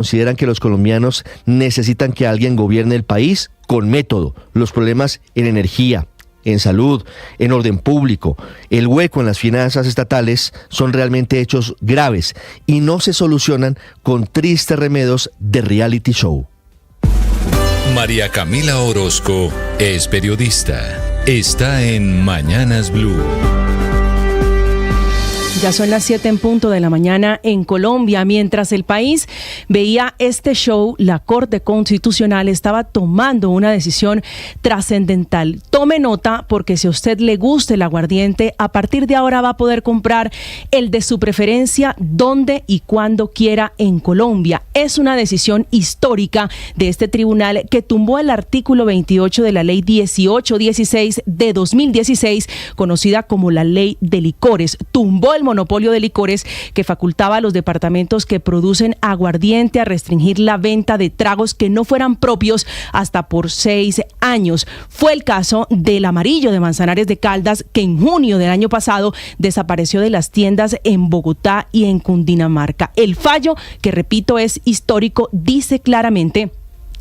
Consideran que los colombianos necesitan que alguien gobierne el país con método. Los problemas en energía, en salud, en orden público, el hueco en las finanzas estatales son realmente hechos graves y no se solucionan con tristes remedios de reality show. María Camila Orozco es periodista. Está en Mañanas Blue. Ya son las 7 en punto de la mañana en Colombia. Mientras el país veía este show, la Corte Constitucional estaba tomando una decisión trascendental. Tome nota, porque si a usted le gusta el aguardiente, a partir de ahora va a poder comprar el de su preferencia donde y cuando quiera en Colombia. Es una decisión histórica de este tribunal que tumbó el artículo 28 de la Ley 1816 de 2016, conocida como la Ley de Licores. Tumbó el monopolio de licores que facultaba a los departamentos que producen aguardiente a restringir la venta de tragos que no fueran propios hasta por 6 años. Fue el caso del Amarillo de Manzanares de Caldas, que en junio del año pasado desapareció de las tiendas en Bogotá y en Cundinamarca. El fallo, que repito es histórico, dice claramente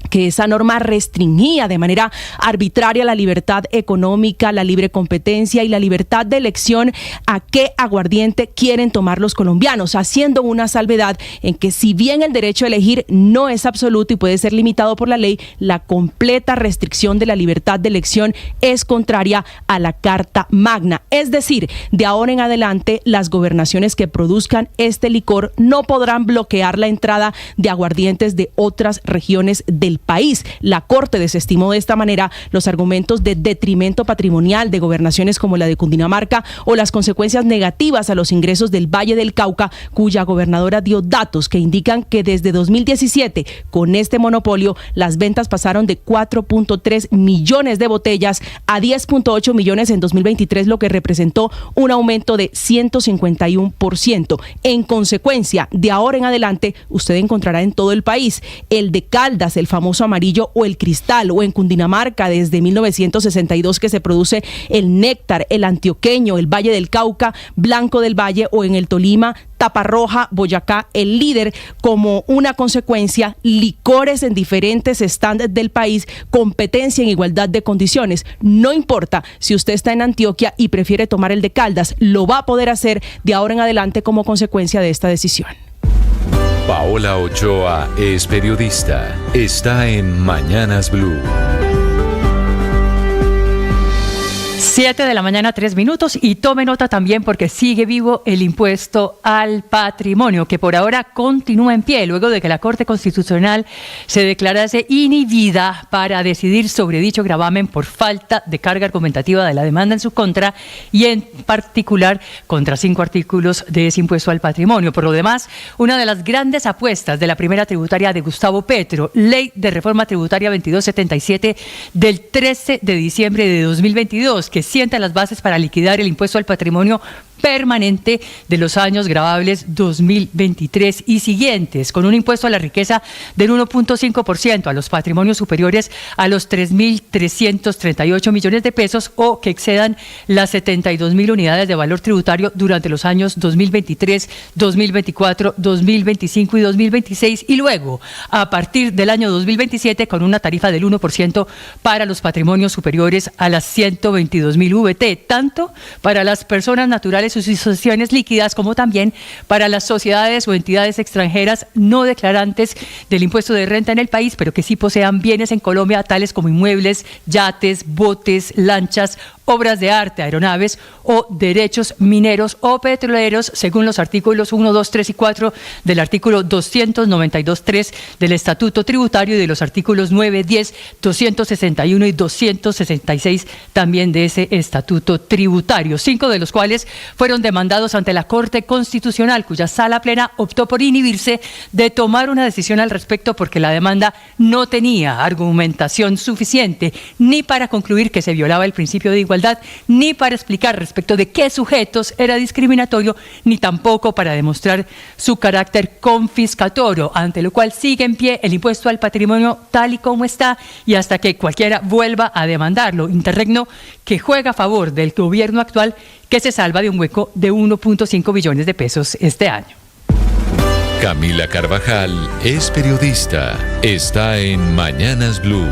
que esa norma restringía de manera arbitraria la libertad económica, la libre competencia y la libertad de elección a qué aguardiente quieren tomar los colombianos, haciendo una salvedad en que, si bien el derecho a elegir no es absoluto y puede ser limitado por la ley, la completa restricción de la libertad de elección es contraria a la Carta Magna. Es decir, de ahora en adelante, las gobernaciones que produzcan este licor no podrán bloquear la entrada de aguardientes de otras regiones del país. La Corte desestimó de esta manera los argumentos de detrimento patrimonial de gobernaciones como la de Cundinamarca o las consecuencias negativas a los ingresos del Valle del Cauca, cuya gobernadora dio datos que indican que desde 2017, con este monopolio, las ventas pasaron de 4.3 millones de botellas a 10.8 millones en 2023, lo que representó un aumento de 151%. En consecuencia, de ahora en adelante, usted encontrará en todo el país el de Caldas, el famoso Amarillo, o el Cristal, o en Cundinamarca desde 1962 que se produce el Néctar, el Antioqueño, el Valle del Cauca, Blanco del Valle, o en el Tolima, Taparroja, Boyacá, el Líder. Como una consecuencia, licores en diferentes stands del país, competencia en igualdad de condiciones. No importa si usted está en Antioquia y prefiere tomar el de Caldas, lo va a poder hacer de ahora en adelante como consecuencia de esta decisión. Paola Ochoa es periodista. Está en Mañanas Blue. 7 de la mañana, 3 minutos, y tome nota también porque sigue vivo el impuesto al patrimonio, que por ahora continúa en pie, luego de que la Corte Constitucional se declarase inhibida para decidir sobre dicho gravamen por falta de carga argumentativa de la demanda en su contra, y en particular contra 5 artículos de ese impuesto al patrimonio. Por lo demás, una de las grandes apuestas de la primera tributaria de Gustavo Petro, Ley de Reforma Tributaria 2277 del 13 de diciembre de 2022, que sienta las bases para liquidar el impuesto al patrimonio permanente de los años gravables 2023 y siguientes, con un impuesto a la riqueza del 1.5% a los patrimonios superiores a los 3.338 millones de pesos o que excedan las 72.000 unidades de valor tributario durante los años 2023, 2024, 2025 y 2026, y luego, a partir del año 2027, con una tarifa del 1% para los patrimonios superiores a las 122.000 VT, tanto para las personas naturales, sus asociaciones líquidas, como también para las sociedades o entidades extranjeras no declarantes del impuesto de renta en el país, pero que sí posean bienes en Colombia, tales como inmuebles, yates, botes, lanchas, obras de arte, aeronaves o derechos mineros o petroleros, según los artículos 1, 2, 3 y 4 del artículo 292.3 del Estatuto Tributario y de los artículos 9, 10, 261 y 266 también de ese Estatuto Tributario, 5 de los cuales fueron demandados ante la Corte Constitucional, cuya Sala Plena optó por inhibirse de tomar una decisión al respecto porque la demanda no tenía argumentación suficiente ni para concluir que se violaba el principio de igualdad, ni para explicar respecto de qué sujetos era discriminatorio, ni tampoco para demostrar su carácter confiscatorio, ante lo cual sigue en pie el impuesto al patrimonio tal y como está y hasta que cualquiera vuelva a demandarlo. Interregno que juega a favor del gobierno actual, que se salva de un hueco de 1.5 billones de pesos este año. Camila Carvajal es periodista. Está en Mañanas Blue.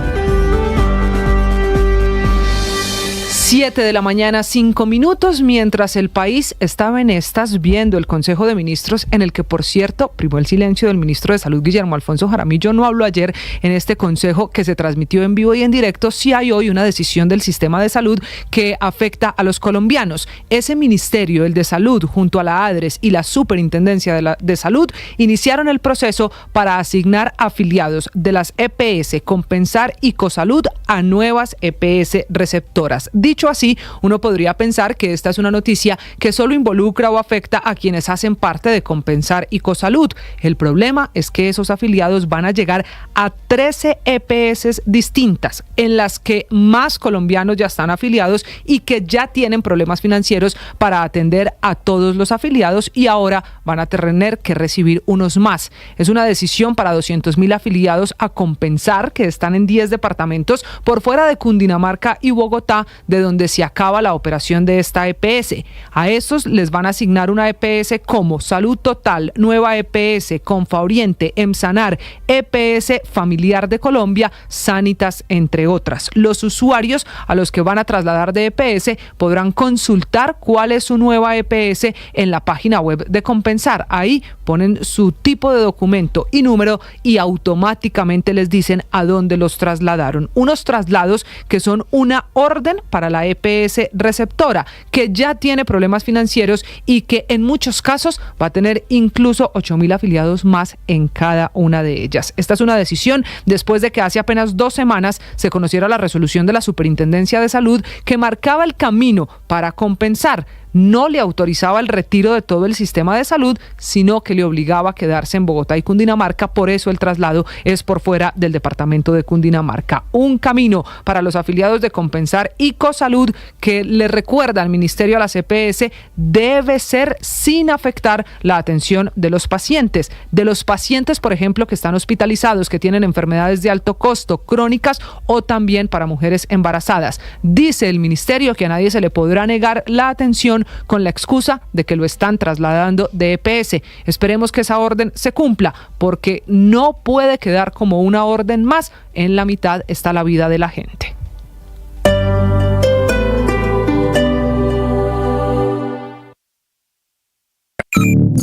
7 de la mañana, 5 minutos, mientras el país estaba en estas viendo el Consejo de Ministros, en el que, por cierto, primó el silencio del ministro de Salud, Guillermo Alfonso Jaramillo. No habló ayer en este consejo que se transmitió en vivo y en directo. Sí hay hoy una decisión del sistema de salud que afecta a los colombianos. Ese ministerio, el de Salud, junto a la ADRES y la Superintendencia de Salud, iniciaron el proceso para asignar afiliados de las EPS Compensar y Cosalud a nuevas EPS receptoras. Dicho así, uno podría pensar que esta es una noticia que solo involucra o afecta a quienes hacen parte de Compensar y Cosalud. El problema es que esos afiliados van a llegar a 13 EPS distintas, en las que más colombianos ya están afiliados y que ya tienen problemas financieros para atender a todos los afiliados, y ahora van a tener que recibir unos más. Es una decisión para 200.000 afiliados a Compensar, que están en 10 departamentos por fuera de Cundinamarca y Bogotá, de donde se acaba la operación de esta EPS. A estos les van a asignar una EPS como Salud Total, Nueva EPS, Confaoriente, Emsanar, EPS Familiar de Colombia, Sanitas, entre otras. Los usuarios a los que van a trasladar de EPS podrán consultar cuál es su nueva EPS en la página web de Compensar. Ahí ponen su tipo de documento y número y automáticamente les dicen a dónde los trasladaron. Unos traslados que son una orden para la EPS receptora, que ya tiene problemas financieros y que en muchos casos va a tener incluso 8.000 afiliados más en cada una de ellas. Esta es una decisión después de que hace apenas 2 semanas se conociera la resolución de la Superintendencia de Salud que marcaba el camino para Compensar. No le autorizaba el retiro de todo el sistema de salud, sino que le obligaba a quedarse en Bogotá y Cundinamarca. Por eso el traslado es por fuera del departamento de Cundinamarca. Un camino para los afiliados de Compensar y Cosalud que le recuerda al Ministerio a la EPS debe ser sin afectar la atención de los pacientes. De los pacientes, por ejemplo, que están hospitalizados, que tienen enfermedades de alto costo, crónicas, o también para mujeres embarazadas. Dice el Ministerio que a nadie se le podrá negar la atención con la excusa de que lo están trasladando de EPS. Esperemos que esa orden se cumpla, porque no puede quedar como una orden más. En la mitad está la vida de la gente.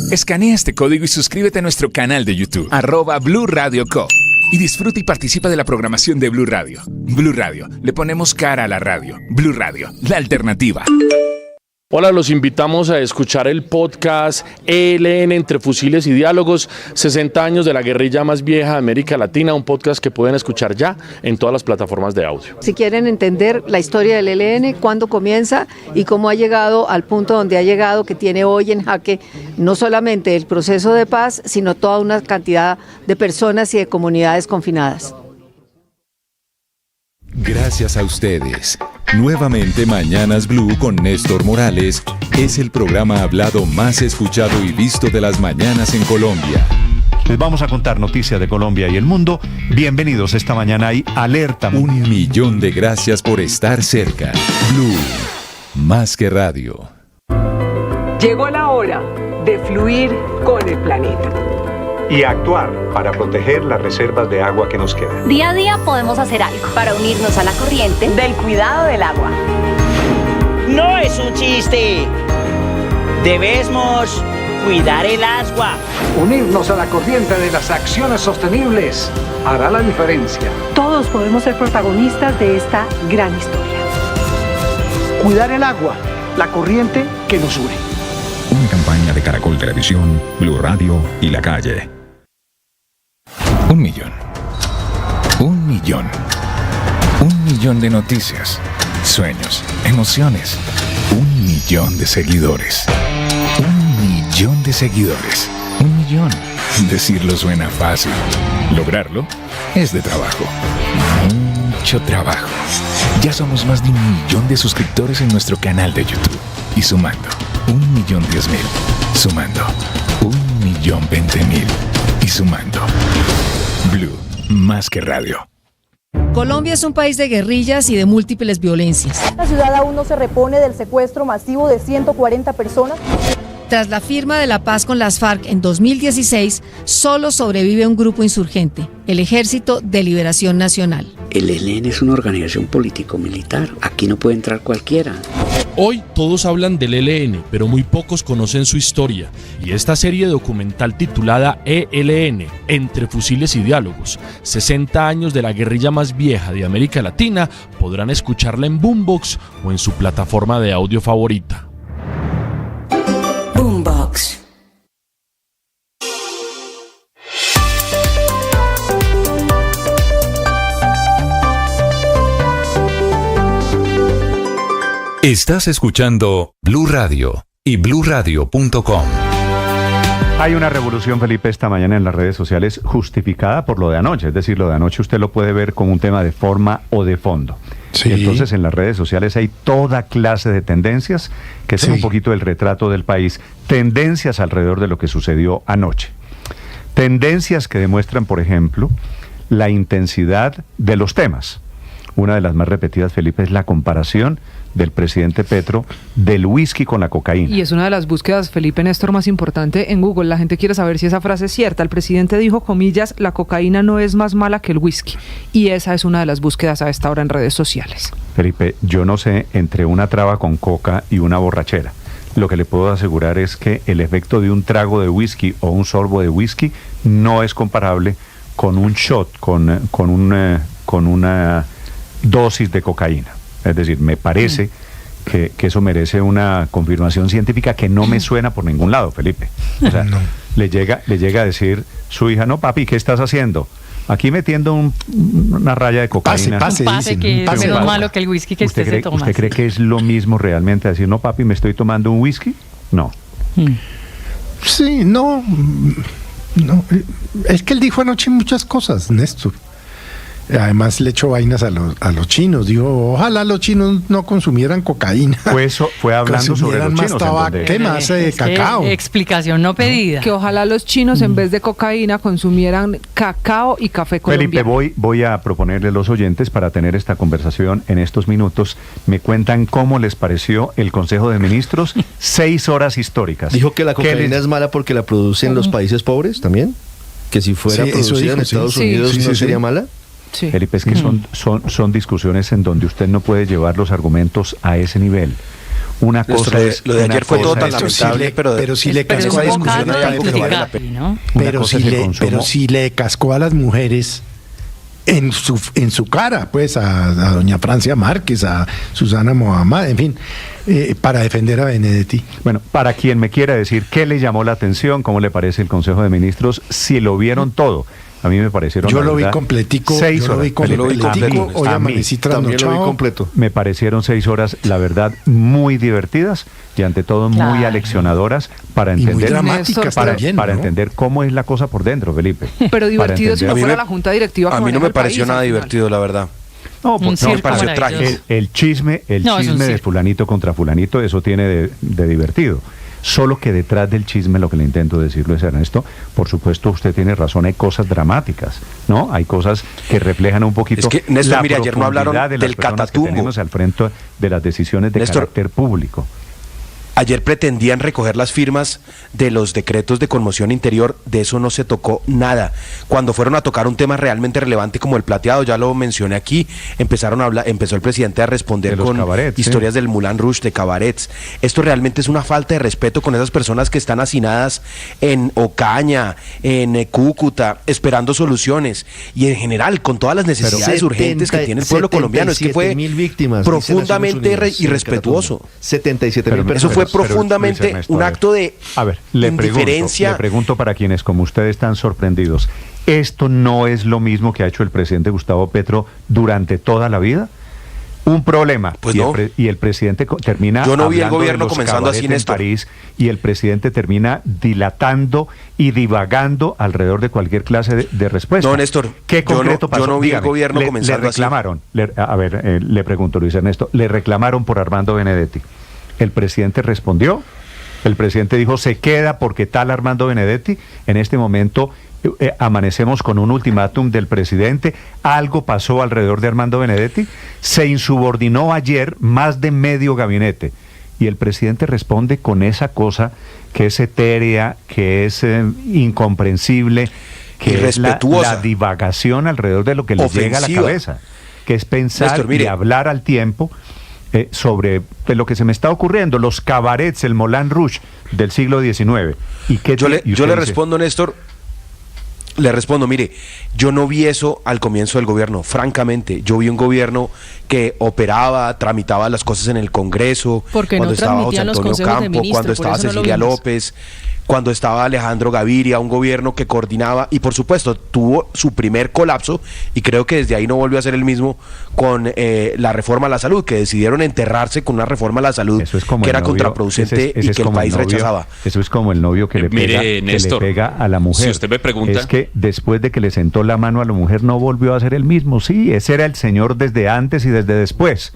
Escanea este código y suscríbete a nuestro canal de YouTube, @Blue Radio Co. Y disfruta y participa de la programación de Blue Radio. Blue Radio, le ponemos cara a la radio. Blue Radio, la alternativa. Hola, los invitamos a escuchar el podcast ELN Entre Fusiles y Diálogos, 60 años de la guerrilla más vieja de América Latina, un podcast que pueden escuchar ya en todas las plataformas de audio. Si quieren entender la historia del ELN, cuándo comienza y cómo ha llegado al punto donde ha llegado, que tiene hoy en jaque no solamente el proceso de paz, sino toda una cantidad de personas y de comunidades confinadas. Gracias a ustedes. Nuevamente Mañanas Blue con Néstor Morales es el programa hablado más escuchado y visto de las mañanas en Colombia. Les vamos a contar noticias de Colombia y el mundo. Bienvenidos esta mañana y alerta. 1 millón de gracias por estar cerca. Blue, más que radio. Llegó la hora de fluir con el planeta y actuar para proteger las reservas de agua que nos quedan. Día a día podemos hacer algo para unirnos a la corriente del cuidado del agua. No es un chiste. Debemos cuidar el agua. Unirnos a la corriente de las acciones sostenibles hará la diferencia. Todos podemos ser protagonistas de esta gran historia. Cuidar el agua, la corriente que nos une. Una campaña de Caracol Televisión, Blue Radio y La Calle. 1 millón. 1 millón. 1 millón de noticias, sueños, emociones. 1 millón de seguidores. 1 millón de seguidores. 1 millón. Decirlo suena fácil. Lograrlo es de trabajo. Mucho trabajo. Ya somos más de 1 millón de suscriptores en nuestro canal de YouTube. Y sumando, 1.010.000. Sumando, 1.020.000. Y sumando. Blue, más que radio. Colombia es un país de guerrillas y de múltiples violencias. La ciudad aún no se repone del secuestro masivo de 140 personas. Tras la firma de la paz con las FARC en 2016, solo sobrevive un grupo insurgente, el Ejército de Liberación Nacional. El ELN es una organización político-militar. Aquí no puede entrar cualquiera. Hoy todos hablan del ELN, pero muy pocos conocen su historia. Y esta serie documental titulada ELN, Entre Fusiles y Diálogos, 60 años de la guerrilla más vieja de América Latina, podrán escucharla en Boombox o en su plataforma de audio favorita. Boombox. Estás escuchando Blue Radio y bluradio.com. Hay una revolución, Felipe, esta mañana en las redes sociales justificada por lo de anoche. Es decir, lo de anoche usted lo puede ver como un tema de forma o de fondo. Sí. Entonces en las redes sociales hay toda clase de tendencias que son un poquito el retrato del país. Tendencias alrededor de lo que sucedió anoche. Tendencias que demuestran, por ejemplo, la intensidad de los temas. Una de las más repetidas, Felipe, es la comparación del presidente Petro del whisky con la cocaína. Y es una de las búsquedas, Felipe Néstor, más importante en Google. La gente quiere saber si esa frase es cierta. El presidente dijo, comillas, la cocaína no es más mala que el whisky. Y esa es una de las búsquedas a esta hora en redes sociales. Felipe, yo no sé entre una traba con coca y una borrachera. Lo que le puedo asegurar es que el efecto de un trago de whisky o un sorbo de whisky no es comparable con un shot, con una dosis de cocaína. Es decir, me parece que eso merece una confirmación científica que no me suena por ningún lado, Felipe. O sea, no. le llega a decir su hija, no papi, ¿qué estás haciendo? Aquí metiendo una raya de cocaína. Pase que es menos malo que el whisky que usted se toma. ¿Usted cree que es lo mismo realmente decir, no papi, me estoy tomando un whisky? No. Sí, no. Es que él dijo anoche muchas cosas, Néstor. Además le echó vainas a los chinos. Dijo, ojalá los chinos no consumieran cocaína. Fue hablando sobre los chinos. ¿Qué más? Cacao. Explicación no pedida. Que ojalá los chinos en vez de cocaína consumieran cacao y café colombiano. Felipe, voy a proponerle a los oyentes para tener esta conversación en estos minutos. Me cuentan cómo les pareció el Consejo de Ministros. 6 horas históricas. Dijo que la cocaína es mala porque la producen los países pobres también. Que si fuera producida en Estados Unidos no sería mala. Sí. Felipe, es que son discusiones en donde usted no puede llevar los argumentos a ese nivel. Una cosa es... Lo de ayer fue todo tan lamentable, pero si le cascó a discusión hay algo que vale la pena. Pero si le cascó a las mujeres en su cara, pues, a doña Francia Márquez, a Susana Mohamed, en fin, para defender a Benedetti. Bueno, para quien me quiera decir qué le llamó la atención, cómo le parece el Consejo de Ministros, si lo vieron todo. A mí me parecieron... Yo lo vi completico. 6 horas. Hoy amanecí trasnochado. También lo vi completo. Me parecieron 6 horas, la verdad, muy divertidas y ante todo muy aleccionadoras para entender... Y muy dramáticas también, para entender cómo es la cosa por dentro, Felipe. Pero divertido si no fuera la junta directiva. A mí no me pareció nada divertido, la verdad. No, pues me pareció trágico. El chisme de fulanito contra fulanito, eso tiene de divertido. Solo que detrás del chisme, lo que le intento decirlo es, Ernesto, por supuesto usted tiene razón, hay cosas dramáticas, ¿no? Hay cosas que reflejan un poquito es que, Néstor, mira, ayer no hablaron de del catatumbo. Que tenemos al frente de las decisiones de carácter público. Ayer pretendían recoger las firmas de los decretos de conmoción interior, de eso no se tocó nada. Cuando fueron a tocar un tema realmente relevante como el plateado, ya lo mencioné aquí, empezó el presidente a responder con cabarets, historias del Moulin Rouge, de cabarets. Esto realmente es una falta de respeto con esas personas que están hacinadas en Ocaña, en Cúcuta, esperando soluciones, y en general con todas las necesidades urgentes que tiene el pueblo colombiano. Es que fue profundamente irrespetuoso. 77,000 personas. Eso fue profundamente Ernesto, un acto de indiferencia. Le pregunto para quienes como ustedes están sorprendidos, ¿esto no es lo mismo que ha hecho el presidente Gustavo Petro durante toda la vida? Un problema, pues y el presidente termina... Yo no vi el gobierno comenzando así, Néstor. París, y el presidente termina dilatando y divagando alrededor de cualquier clase de respuesta. No, Néstor, ¿qué concreto pasó? Yo no vi el gobierno comenzando así. Le pregunto, Luis Ernesto, le reclamaron por Armando Benedetti. El presidente respondió, el presidente dijo, se queda porque tal Armando Benedetti. En este momento amanecemos con un ultimátum del presidente. Algo pasó alrededor de Armando Benedetti. Se insubordinó ayer más de medio gabinete. y el presidente responde con esa cosa que es etérea, que es incomprensible, que es la divagación alrededor de lo que les llega a la cabeza, que es pensar Néstor, y hablar al tiempo sobre lo que se me está ocurriendo, los cabarets, el Moulin Rouge del siglo XIX. Yo le respondo, Néstor. Le respondo, mire, yo no vi eso al comienzo del gobierno, francamente. Yo vi un gobierno que operaba, tramitaba las cosas en el Congreso, cuando estaba José Antonio Campo, cuando estaba Cecilia López, cuando estaba Alejandro Gaviria, un gobierno que coordinaba y por supuesto tuvo su primer colapso y creo que desde ahí no volvió a ser el mismo con la reforma a la salud, que decidieron enterrarse con una reforma a la salud que era contraproducente y que el país rechazaba. Eso es como el novio que le pega a la mujer. Si usted me pregunta, es que después de que le sentó la mano a la mujer no volvió a ser el mismo. Sí, ese era el señor desde antes y desde después.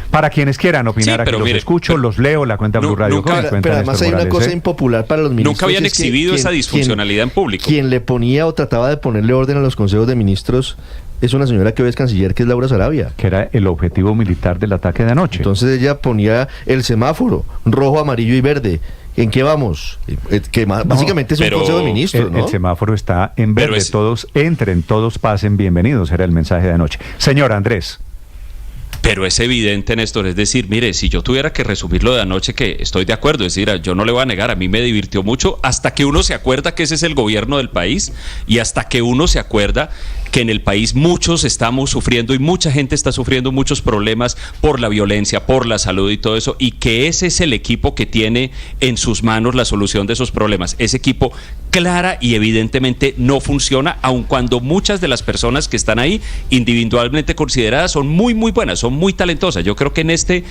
Para quienes quieran opinar, aquí los escucho, los leo, la cuenta Blue Radio. Pero además hay una cosa impopular para los ministros. Nunca habían exhibido esa disfuncionalidad en público. Quien le ponía o trataba de ponerle orden a los consejos de ministros es una señora que hoy es canciller, que es Laura Sarabia. Que era el objetivo militar del ataque de anoche. Entonces ella ponía el semáforo, rojo, amarillo y verde. ¿En qué vamos? Que básicamente es un consejo de ministros, ¿no? El semáforo está en verde, todos entren, todos pasen, bienvenidos, era el mensaje de anoche. Señor Andrés. Pero es evidente, Néstor, es decir, mire, si yo tuviera que resumir lo de anoche, que estoy de acuerdo, es decir, yo no le voy a negar, a mí me divirtió mucho, hasta que uno se acuerda que ese es el gobierno del país y hasta que uno se acuerda que en el país muchos estamos sufriendo y mucha gente está sufriendo muchos problemas por la violencia, por la salud y todo eso, y que ese es el equipo que tiene en sus manos la solución de esos problemas. Ese equipo clara y evidentemente no funciona, aun cuando muchas de las personas que están ahí individualmente consideradas son muy buenas, son muy talentosas. Yo creo que en este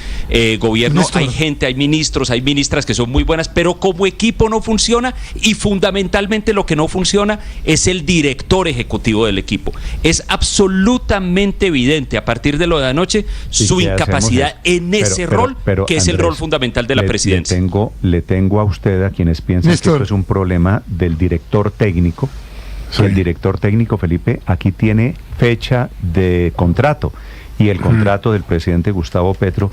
gobierno hay gente, hay ministros, hay ministras que son muy buenas, pero como equipo no funciona y fundamentalmente lo que no funciona es el director ejecutivo del equipo. Es absolutamente evidente a partir de lo de anoche su incapacidad en ese rol, que Andrés, es el rol fundamental de la presidencia. Le tengo a usted, a quienes piensan Néstor, que esto es un problema del director técnico. Sí. El director técnico, Felipe, aquí tiene fecha de contrato y el contrato del presidente Gustavo Petro,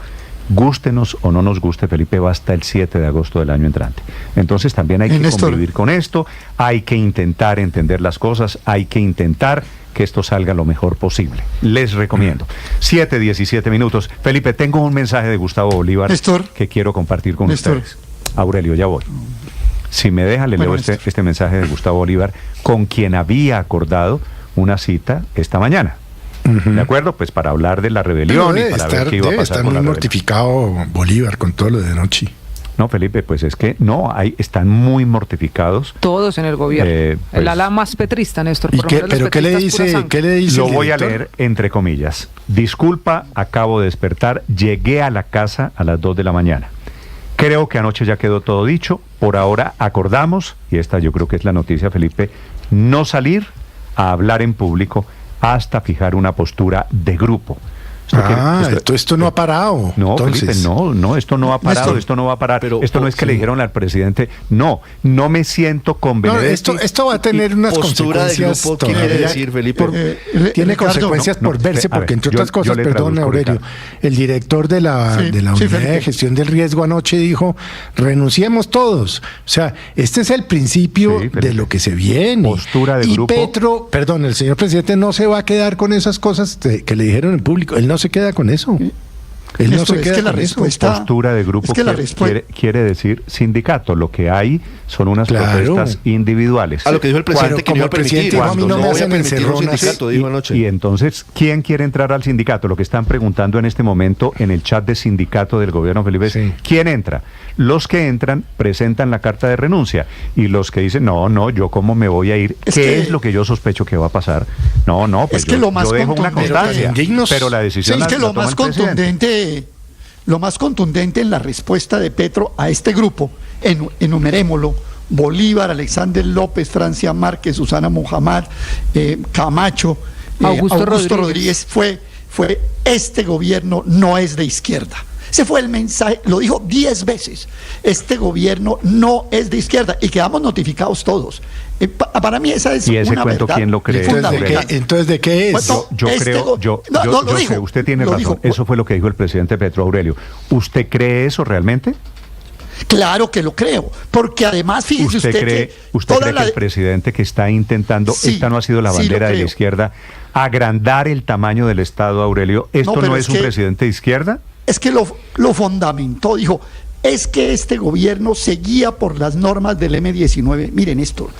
gústenos o no nos guste, Felipe, va hasta el 7 de agosto del año entrante. Entonces también hay que convivir con esto, hay que intentar entender las cosas, hay que intentar que esto salga lo mejor posible. Les recomiendo. 7:17 minutos. Felipe, tengo un mensaje de Gustavo Bolívar que quiero compartir con ustedes. Aurelio, ya voy. Si me deja, le leo este mensaje de Gustavo Bolívar, con quien había acordado una cita esta mañana. ¿De acuerdo? Pues para hablar de la rebelión y para ver qué iba a pasar con la rebelión. Está muy mortificado Bolívar con todo lo de anoche. No, Felipe, pues es que están muy mortificados. Todos en el gobierno. Pues, el ala más petrista, Néstor. ¿Pero qué le dice? Lo voy a leer entre comillas. Disculpa, acabo de despertar, llegué a la casa a las 2 de la mañana. Creo que anoche ya quedó todo dicho. Por ahora acordamos, y esta yo creo que es la noticia, Felipe, no salir a hablar en público hasta fijar una postura de grupo. Esto no ha parado. No, entonces, Felipe, no, esto no ha parado, esto no va a parar. Pero, esto no es que le dijeron al presidente, no me siento conveniente. Esto va a tener unas consecuencias. ¿Qué quiere decir, Felipe? Tiene consecuencias por verse, porque entre otras cosas, perdón, Aurelio, el director de la Unidad de Gestión del Riesgo anoche dijo, renunciemos todos. O sea, este es el principio de lo que se viene. Postura de grupo. Petro, el señor presidente no se va a quedar con esas cosas que le dijeron en público. Él no se queda con eso. Él no se queda con eso. Postura de grupo quiere decir sindicato. Lo que hay son unas protestas individuales. A lo que dijo el presidente, que no iba a permitir. A mí no me hacen encerronas. Y entonces, ¿quién quiere entrar al sindicato? Lo que están preguntando en este momento en el chat de sindicato del gobierno, Felipe, ¿quién entra? Los que entran presentan la carta de renuncia y los que dicen, no, yo cómo me voy a ir, ¿qué es lo que yo sospecho que va a pasar? Pues yo dejo una constancia, pero la decisión es que lo más contundente en la respuesta de Petro a este grupo, enumerémoslo: Bolívar, Alexander López, Francia Márquez, Susana Muhammad, Camacho, Augusto Rodríguez, fue este gobierno no es de izquierda. Ese fue el mensaje, lo dijo 10 veces. Este gobierno no es de izquierda y quedamos notificados todos. Para mí esa es ¿Y ese una cuento verdad quién lo cree? Entonces, ¿de qué es? Bueno, Yo creo, usted tiene razón. Dijo. Eso fue lo que dijo el presidente Petro Aurelio. ¿Usted cree eso realmente? Claro que lo creo, porque además fíjese ¿Usted cree que el presidente que está intentando, esta no ha sido la bandera de la izquierda, agrandar el tamaño del Estado, Aurelio? ¿Esto no es un presidente de izquierda? Es que lo fundamentó, dijo, es que este gobierno se guía por las normas del M-19. Miren esto,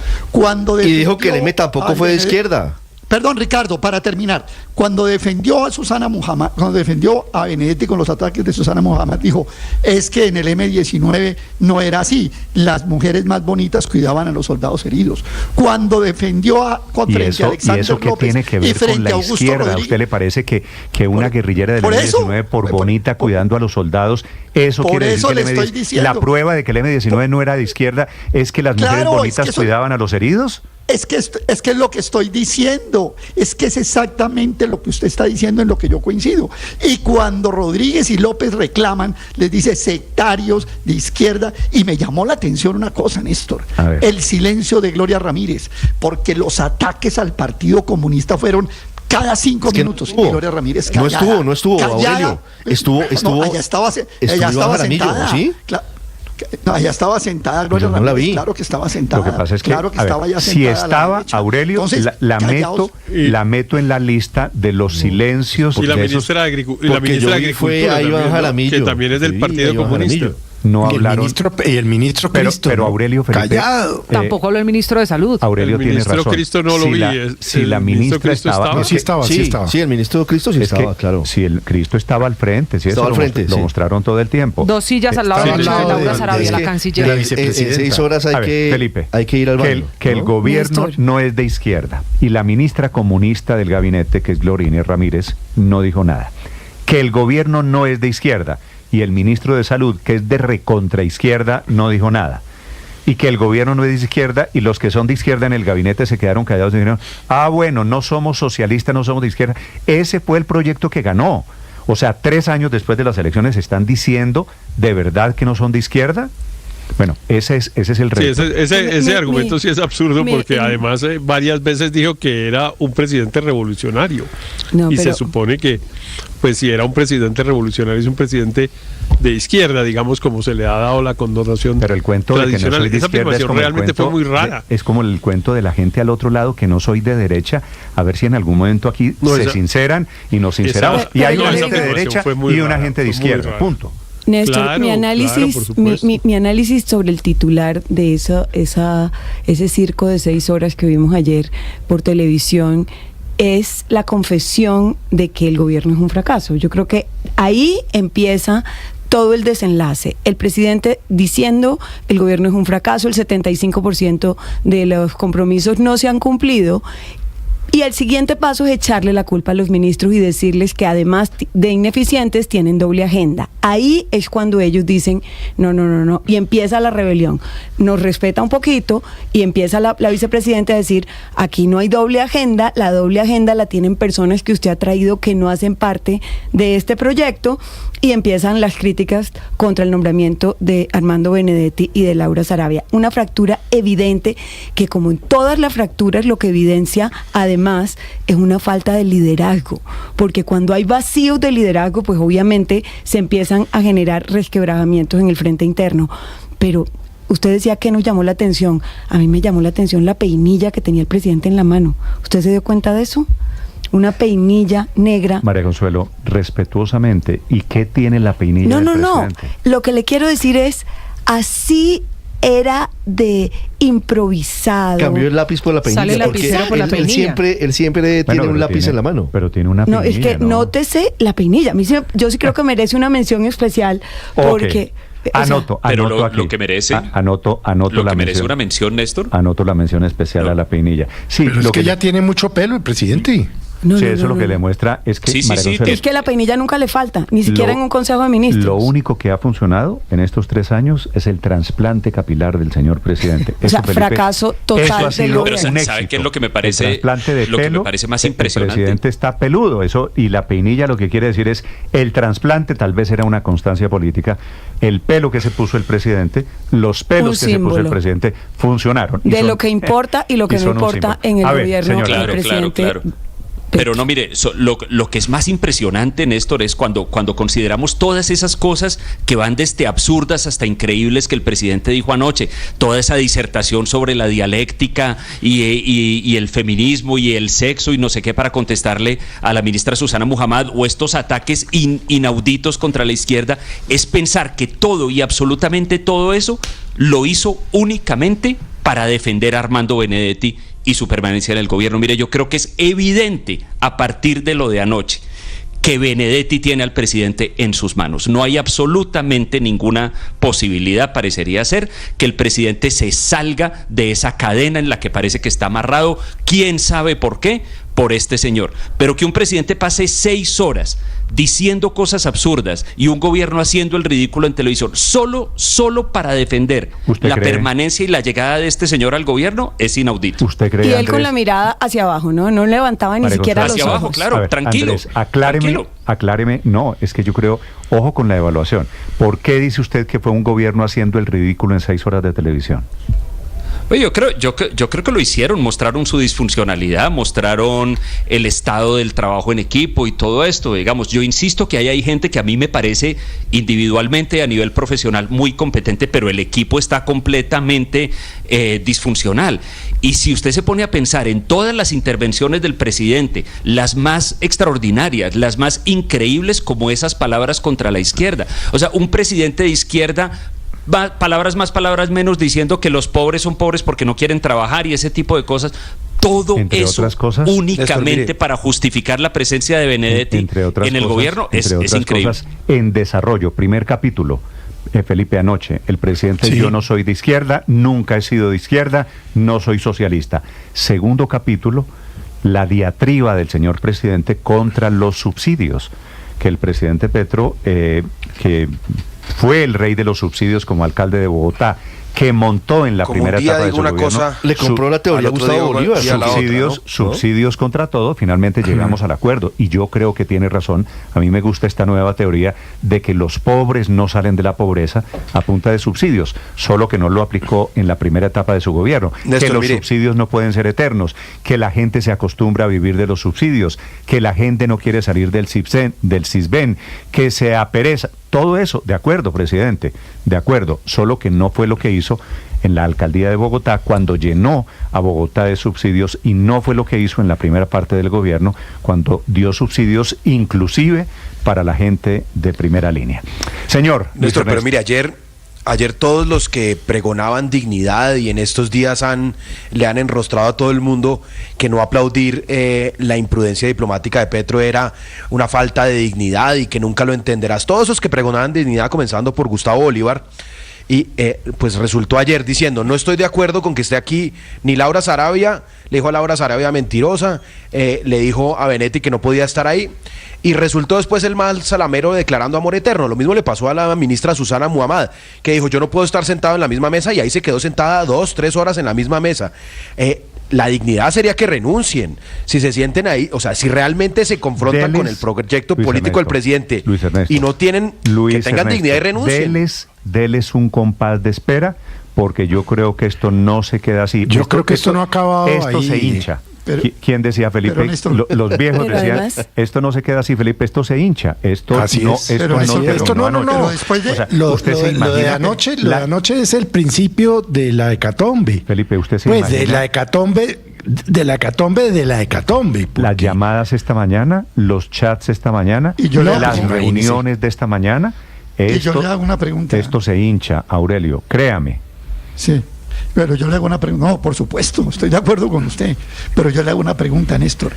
y dijo que el M tampoco fue de izquierda. Perdón, Ricardo, para terminar, cuando defendió a Susana Muhammad, cuando defendió a Benedetti con los ataques de Susana Muhammad, dijo, es que en el M-19 no era así, las mujeres más bonitas cuidaban a los soldados heridos. Cuando defendió frente a Alexander ¿Y eso qué López tiene que ver con la izquierda? ¿A usted le parece que una guerrillera del M-19, por bonita, cuidando a los soldados, eso quiere decir que el M-19, la prueba de que el M-19 no era de izquierda es que las mujeres bonitas cuidaban a los heridos? Es que es lo que estoy diciendo, es que es exactamente lo que usted está diciendo, en lo que yo coincido. Y cuando Rodríguez y López reclaman, les dice sectarios de izquierda, y me llamó la atención una cosa, Néstor, el silencio de Gloria Ramírez, porque los ataques al Partido Comunista fueron cada 5 minutos. Y Gloria Ramírez callada, no estuvo, Aurelio, estuvo. No, ella estaba sentada. ¿Sí? No, ella estaba sentada, Gloria Ramírez, no la vi. Claro que estaba sentada. Lo que pasa es que, estaba ya sentada. Si estaba, Aurelio, entonces, la meto en la lista de los silencios. Y la ministra de Agricultura, que también es del Partido Comunista. No hablaron. Y el ministro Cristo. Pero Aurelio Felipe. Callado. Tampoco habló el ministro de Salud. Aurelio tiene razón. El ministro Cristo no lo vi. Si la ministra estaba. Sí, estaba. Sí, el ministro Cristo sí estaba, claro. Si el Cristo estaba al frente, sí, estaba eso al frente, lo mostraron todo el tiempo. 2 sillas al lado de Laura Sarabia, la canciller. En 6 horas hay que ir al baño. Que el gobierno no es de izquierda. Y la ministra comunista del gabinete, que es Gloria Inés Ramírez, no dijo nada. Que el gobierno no es de izquierda. Y el ministro de Salud, que es de recontraizquierda, no dijo nada. Y que el gobierno no es de izquierda, y los que son de izquierda en el gabinete se quedaron callados y dijeron, bueno, no somos socialistas, no somos de izquierda. Ese fue el proyecto que ganó. O sea, 3 años después de las elecciones están diciendo de verdad que no son de izquierda. Bueno, ese es el reto. Sí, ese argumento sí es absurdo, porque además varias veces dijo que era un presidente revolucionario. Se supone que, pues si era un presidente revolucionario, es un presidente de izquierda, digamos, como se le ha dado la connotación. Pero el cuento tradicional. De que no soy de esa afirmación realmente fue muy rara. Es como el cuento de la gente al otro lado, que no soy de derecha. A ver si en algún momento aquí se sinceran y nos sinceramos. Y hay una gente de derecha y una gente de izquierda. Punto. Néstor, mi análisis sobre el titular de ese circo de 6 horas que vimos ayer por televisión es la confesión de que el gobierno es un fracaso. Yo creo que ahí empieza todo el desenlace. El presidente diciendo el gobierno es un fracaso, el 75% de los compromisos no se han cumplido. Y el siguiente paso es echarle la culpa a los ministros y decirles que además de ineficientes tienen doble agenda. Ahí es cuando ellos dicen no, y empieza la rebelión. Nos respeta un poquito y empieza la vicepresidenta a decir, aquí no hay doble agenda, la doble agenda la tienen personas que usted ha traído que no hacen parte de este proyecto, y empiezan las críticas contra el nombramiento de Armando Benedetti y de Laura Sarabia. Una fractura evidente que, como en todas las fracturas, lo que evidencia además es una falta de liderazgo, porque cuando hay vacíos de liderazgo, pues obviamente se empiezan a generar resquebrajamientos en el frente interno. Pero usted decía que nos llamó la atención. A mí me llamó la atención la peinilla que tenía el presidente en la mano. ¿Usted se dio cuenta de eso? Una peinilla negra. María Consuelo, respetuosamente, ¿y qué tiene la peinilla del presidente? No. Lo que le quiero decir es, así era de improvisado. Cambió el lápiz por la peinilla. Sale lapicero por la peinilla. Él siempre tiene un lápiz en la mano. Pero tiene una peinilla. No, es que nótese la peinilla. Yo sí creo que merece una mención especial porque... Anoto lo que merece. Anoto lo la que merece mención, una mención, Néstor. Anoto la mención especial a la peinilla. Sí, pero es que ya tiene mucho pelo el presidente. Eso lo que le muestra es que es que la peinilla nunca le falta, ni siquiera en un Consejo de Ministros. Lo único que ha funcionado en estos 3 años es el trasplante capilar del señor presidente. O sea, Felipe, fracaso total del gobierno. Pero ¿sabe qué es lo que me parece? El trasplante de pelo, que me parece más impresionante. El presidente está peludo, eso, y la peinilla lo que quiere decir es el trasplante tal vez era una constancia política. El pelo que se puso el presidente, los pelos que se puso el presidente funcionaron. De lo que importa y lo que no importa en el gobierno del presidente. Claro. Pero no, mire, lo que es más impresionante, Néstor, es cuando consideramos todas esas cosas que van desde absurdas hasta increíbles que el presidente dijo anoche, toda esa disertación sobre la dialéctica y el feminismo y el sexo y no sé qué para contestarle a la ministra Susana Muhammad, o estos ataques inauditos contra la izquierda, es pensar que todo y absolutamente todo eso lo hizo únicamente para defender a Armando Benedetti y su permanencia en el gobierno. Mire, yo creo que es evidente a partir de lo de anoche que Benedetti tiene al presidente en sus manos. No hay absolutamente ninguna posibilidad, parecería ser, que el presidente se salga de esa cadena en la que parece que está amarrado, quién sabe por qué, por este señor. Pero que un presidente pase 6 horas diciendo cosas absurdas y un gobierno haciendo el ridículo en televisión solo para defender la permanencia y la llegada de este señor al gobierno es inaudito. ¿Usted cree, y él Andrés, con la mirada hacia abajo, no levantaba ni siquiera los ojos. Hacia abajo, claro, ver, tranquilo. Andrés, acláreme, no, es que yo creo, ojo con la evaluación. ¿Por qué dice usted que fue un gobierno haciendo el ridículo en 6 horas de televisión? Oye, yo creo que lo hicieron, mostraron su disfuncionalidad, mostraron el estado del trabajo en equipo y todo esto. Digamos, yo insisto que hay gente que a mí me parece individualmente a nivel profesional muy competente, pero el equipo está completamente disfuncional. Y si usted se pone a pensar en todas las intervenciones del presidente, las más extraordinarias, las más increíbles, como esas palabras contra la izquierda. O sea, un presidente de izquierda, palabras más, palabras menos, diciendo que los pobres son pobres porque no quieren trabajar y ese tipo de cosas. Todo entre eso cosas, únicamente Néstor, para justificar la presencia de Benedetti en el gobierno es increíble. Cosas, en desarrollo, primer capítulo, Felipe, anoche, el presidente, yo no soy de izquierda, nunca he sido de izquierda, no soy socialista. Segundo capítulo, la diatriba del señor presidente contra los subsidios, que el presidente Petro, que fue el rey de los subsidios como alcalde de Bogotá, que montó en la primera etapa de su gobierno, le compró la teoría a Gustavo Bolívar. Subsidios contra todo, finalmente llegamos al acuerdo. Y yo creo que tiene razón, a mí me gusta esta nueva teoría de que los pobres no salen de la pobreza a punta de subsidios, solo que no lo aplicó en la primera etapa de su gobierno. Néstor, que los subsidios no pueden ser eternos, que la gente se acostumbra a vivir de los subsidios, que la gente no quiere salir del Sisbén, que se apereza. Todo eso, de acuerdo, presidente, de acuerdo, solo que no fue lo que hizo en la alcaldía de Bogotá cuando llenó a Bogotá de subsidios, y no fue lo que hizo en la primera parte del gobierno cuando dio subsidios inclusive para la gente de primera línea. Señor Néstor, pero mire, ayer todos los que pregonaban dignidad y en estos días le han enrostrado a todo el mundo que no aplaudir la imprudencia diplomática de Petro era una falta de dignidad y que nunca lo entenderás. Todos esos que pregonaban dignidad, comenzando por Gustavo Bolívar, y pues resultó ayer diciendo, no estoy de acuerdo con que esté aquí ni Laura Sarabia, le dijo a Laura Sarabia mentirosa, le dijo a Benedetti que no podía estar ahí, y resultó después el mal salamero declarando amor eterno. Lo mismo le pasó a la ministra Susana Muhammad, que dijo, yo no puedo estar sentado en la misma mesa, y ahí se quedó sentada 2-3 horas en la misma mesa. La dignidad sería que renuncien, si se sienten ahí, o sea, si realmente se confrontan con el proyecto político del presidente y no tienen, que tengan dignidad y renuncien. Deles un compás de espera, porque yo creo que esto no se queda así. Yo creo que esto no ha acabado esto ahí. Se hincha. ¿Quién decía, Felipe? Los viejos decían, además, esto no se queda así, Felipe, esto se hincha. Esto así no, es. Pero después de, o sea, lo de anoche es el principio de la hecatombe. Felipe, usted se imagina. Pues de la hecatombe. Las llamadas esta mañana, los chats esta mañana, las reuniones de esta mañana. Y yo le hago una pregunta. Esto se hincha, Aurelio, créame. Sí, pero yo le hago una pregunta. No, por supuesto, estoy de acuerdo con usted. Pero yo le hago una pregunta, Néstor.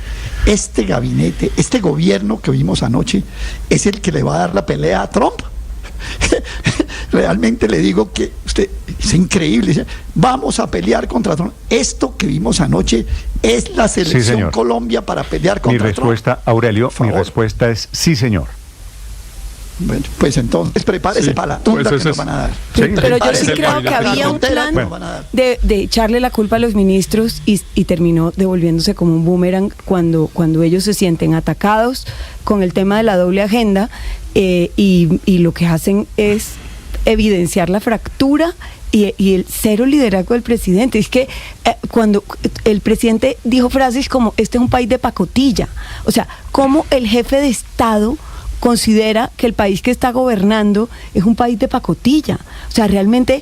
Este gabinete, este gobierno que vimos anoche, ¿es el que le va a dar la pelea a Trump? realmente le digo que usted es increíble. Dice, vamos a pelear contra Trump. Esto que vimos anoche es la selección Colombia para pelear contra Trump. Mi respuesta, Aurelio, mi respuesta es sí, señor. Bueno, pues entonces prepárese para la tunda que nos van a dar. Pero yo sí creo que había un plan de echarle la culpa a los ministros y terminó devolviéndose como un boomerang cuando ellos se sienten atacados con el tema de la doble agenda y lo que hacen es evidenciar la fractura y el cero liderazgo del presidente. Es que cuando el presidente dijo frases como este es un país de pacotilla, o sea, como el jefe de Estado considera que el país que está gobernando es un país de pacotilla. O sea, realmente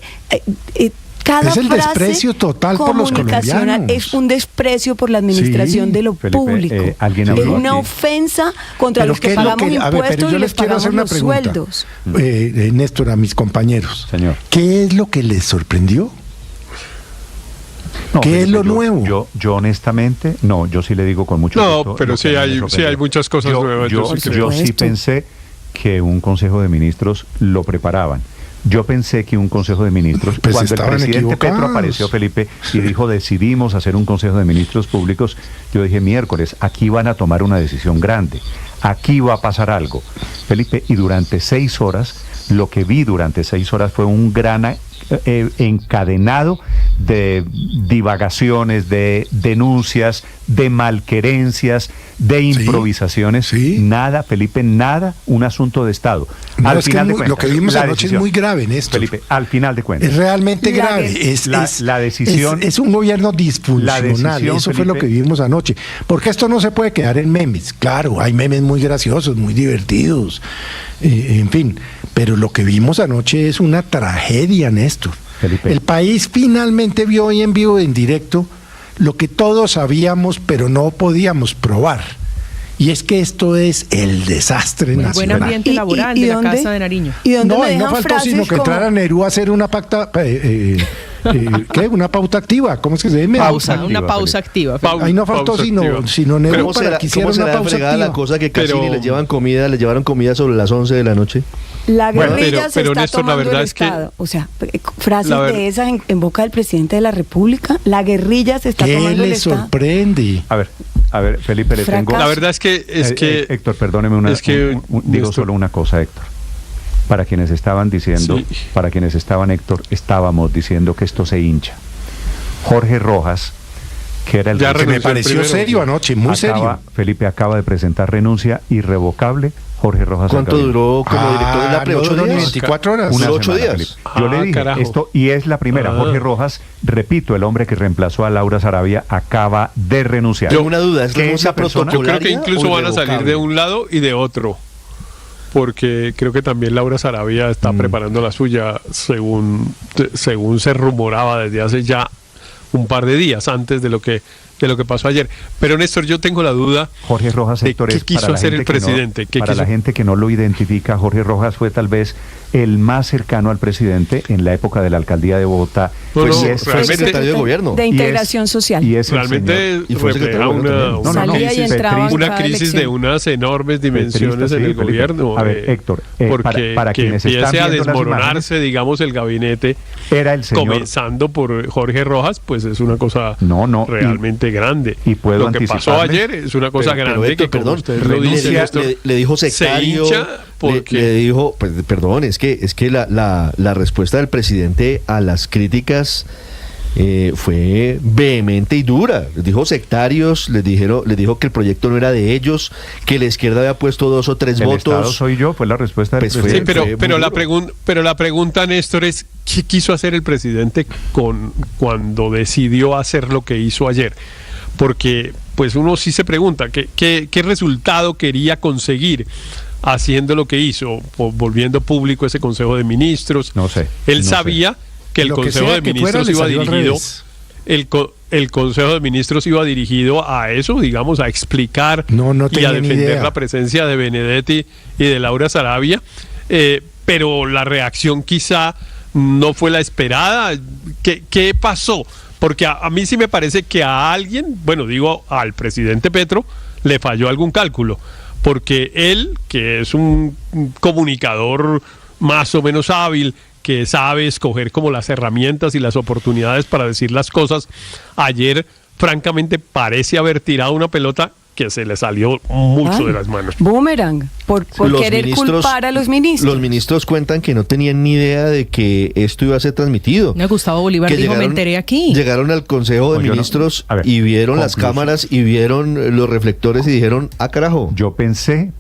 cada es el desprecio total por los colombianos. Es un desprecio por la administración de lo público. Es una ofensa contra los que pagamos impuestos y les pagamos los sueldos. Néstor, a mis compañeros, señor, ¿qué es lo que les sorprendió? No, ¿qué es lo nuevo? Yo honestamente, yo sí le digo con mucho gusto. No, pero sí hay muchas cosas nuevas. Yo sí pensé que un Consejo de Ministros lo preparaban. Yo pensé que un Consejo de Ministros, pues cuando el presidente Petro apareció, Felipe, y dijo decidimos hacer un Consejo de Ministros públicos, yo dije miércoles, aquí van a tomar una decisión grande, aquí va a pasar algo, Felipe, y durante 6 horas, lo que vi durante 6 horas fue un gran encadenado de divagaciones, de denuncias, de malquerencias, de improvisaciones. Nada, Felipe, nada, un asunto de Estado. No, al final de cuentas, lo que vimos anoche es muy grave, Néstor. Felipe, al final de cuentas. Es realmente grave. La decisión. Es un gobierno disfuncional. Eso Felipe, fue lo que vimos anoche. Porque esto no se puede quedar en memes. Claro, hay memes muy graciosos, muy divertidos. En fin, pero lo que vimos anoche es una tragedia, Néstor. Felipe. El país finalmente vio hoy en vivo, en directo, lo que todos sabíamos, pero no podíamos probar. Y es que esto es el desastre nacional. Buen ambiente laboral de la Casa de Nariño. ¿Y dónde no faltó sino que entrara Nerú a hacer una pacta... ¿qué? Una pauta activa, ¿cómo es que se llama? Una pausa activa. Ahí no faltó sino Nerú para que hiciera una pausa activa. La cosa que casi ni les llevan comida, les llevaron comida sobre las 11 de la noche. La guerrilla se está tomando el Estado. O sea, frases de esas en boca del presidente de la República, la guerrilla se está tomando el Estado. ¿Qué le sorprende? A ver, Felipe, le tengo... La verdad es que Héctor, perdóneme digo solo una cosa, Héctor. Para quienes estaban diciendo, para quienes estaban, Héctor, estábamos diciendo que esto se hincha. Jorge Rojas, que era el que me pareció serio anoche, muy serio. Felipe acaba de presentar renuncia irrevocable. Jorge Rojas. ¿Cuánto duró como director de la pre? 8 días. 24 horas. Unas 8 días. Felipe. Yo le dije esto, y es la primera. Jorge Rojas, repito, el hombre que reemplazó a Laura Sarabia, acaba de renunciar. Yo una duda, ¿es renuncia protocolaria? Yo creo que incluso van a salir de un lado y de otro. Porque creo que también Laura Sarabia está preparando la suya, según se rumoraba desde hace ya un par de días antes de lo que pasó ayer. Pero Néstor, yo tengo la duda, Jorge Rojas, de qué quiso hacer el presidente. Para la gente que no lo identifica, Jorge Rojas fue tal vez el más cercano al presidente en la época de la alcaldía de Bogotá. Fue secretario de gobierno. De integración social. Y realmente refleja una crisis de unas enormes dimensiones en el gobierno. A ver, Héctor, para quienes empiece a desmoronarse, digamos, el gabinete, era el señor, comenzando por Jorge Rojas, pues es una cosa realmente grande. Y puedo lo que pasó ayer es una cosa grande que, como usted lo dice, le dijo sectario, le dijo, pues, perdón, es que la respuesta del presidente a las críticas fue vehemente y dura. Les dijo sectarios, les dijo que el proyecto no era de ellos, que la izquierda había puesto 2 o 3 votos. Estado soy yo, fue la respuesta del presidente. Sí, pero la pregunta, Néstor, es ¿qué quiso hacer el presidente cuando decidió hacer lo que hizo ayer? Porque pues uno sí se pregunta ¿qué resultado quería conseguir haciendo lo que hizo, volviendo público ese Consejo de Ministros? No sé. Él sabía que el Consejo de Ministros iba dirigido, el Consejo de Ministros iba dirigido a eso, digamos, a explicar y a defender la presencia de Benedetti y de Laura Sarabia, pero la reacción quizá no fue la esperada. ¿Qué pasó? Porque a mí sí me parece que a alguien, al presidente Petro, le falló algún cálculo, porque él, que es un comunicador más o menos hábil, que sabe escoger como las herramientas y las oportunidades para decir las cosas, ayer francamente parece haber tirado una pelota que se le salió mucho de las manos. Boomerang, por querer culpar a los ministros. Los ministros cuentan que no tenían ni idea de que esto iba a ser transmitido. Gustavo Bolívar dijo, me enteré aquí. Llegaron al Consejo de Ministros y vieron las cámaras y vieron los reflectores y dijeron, carajo. Yo pensé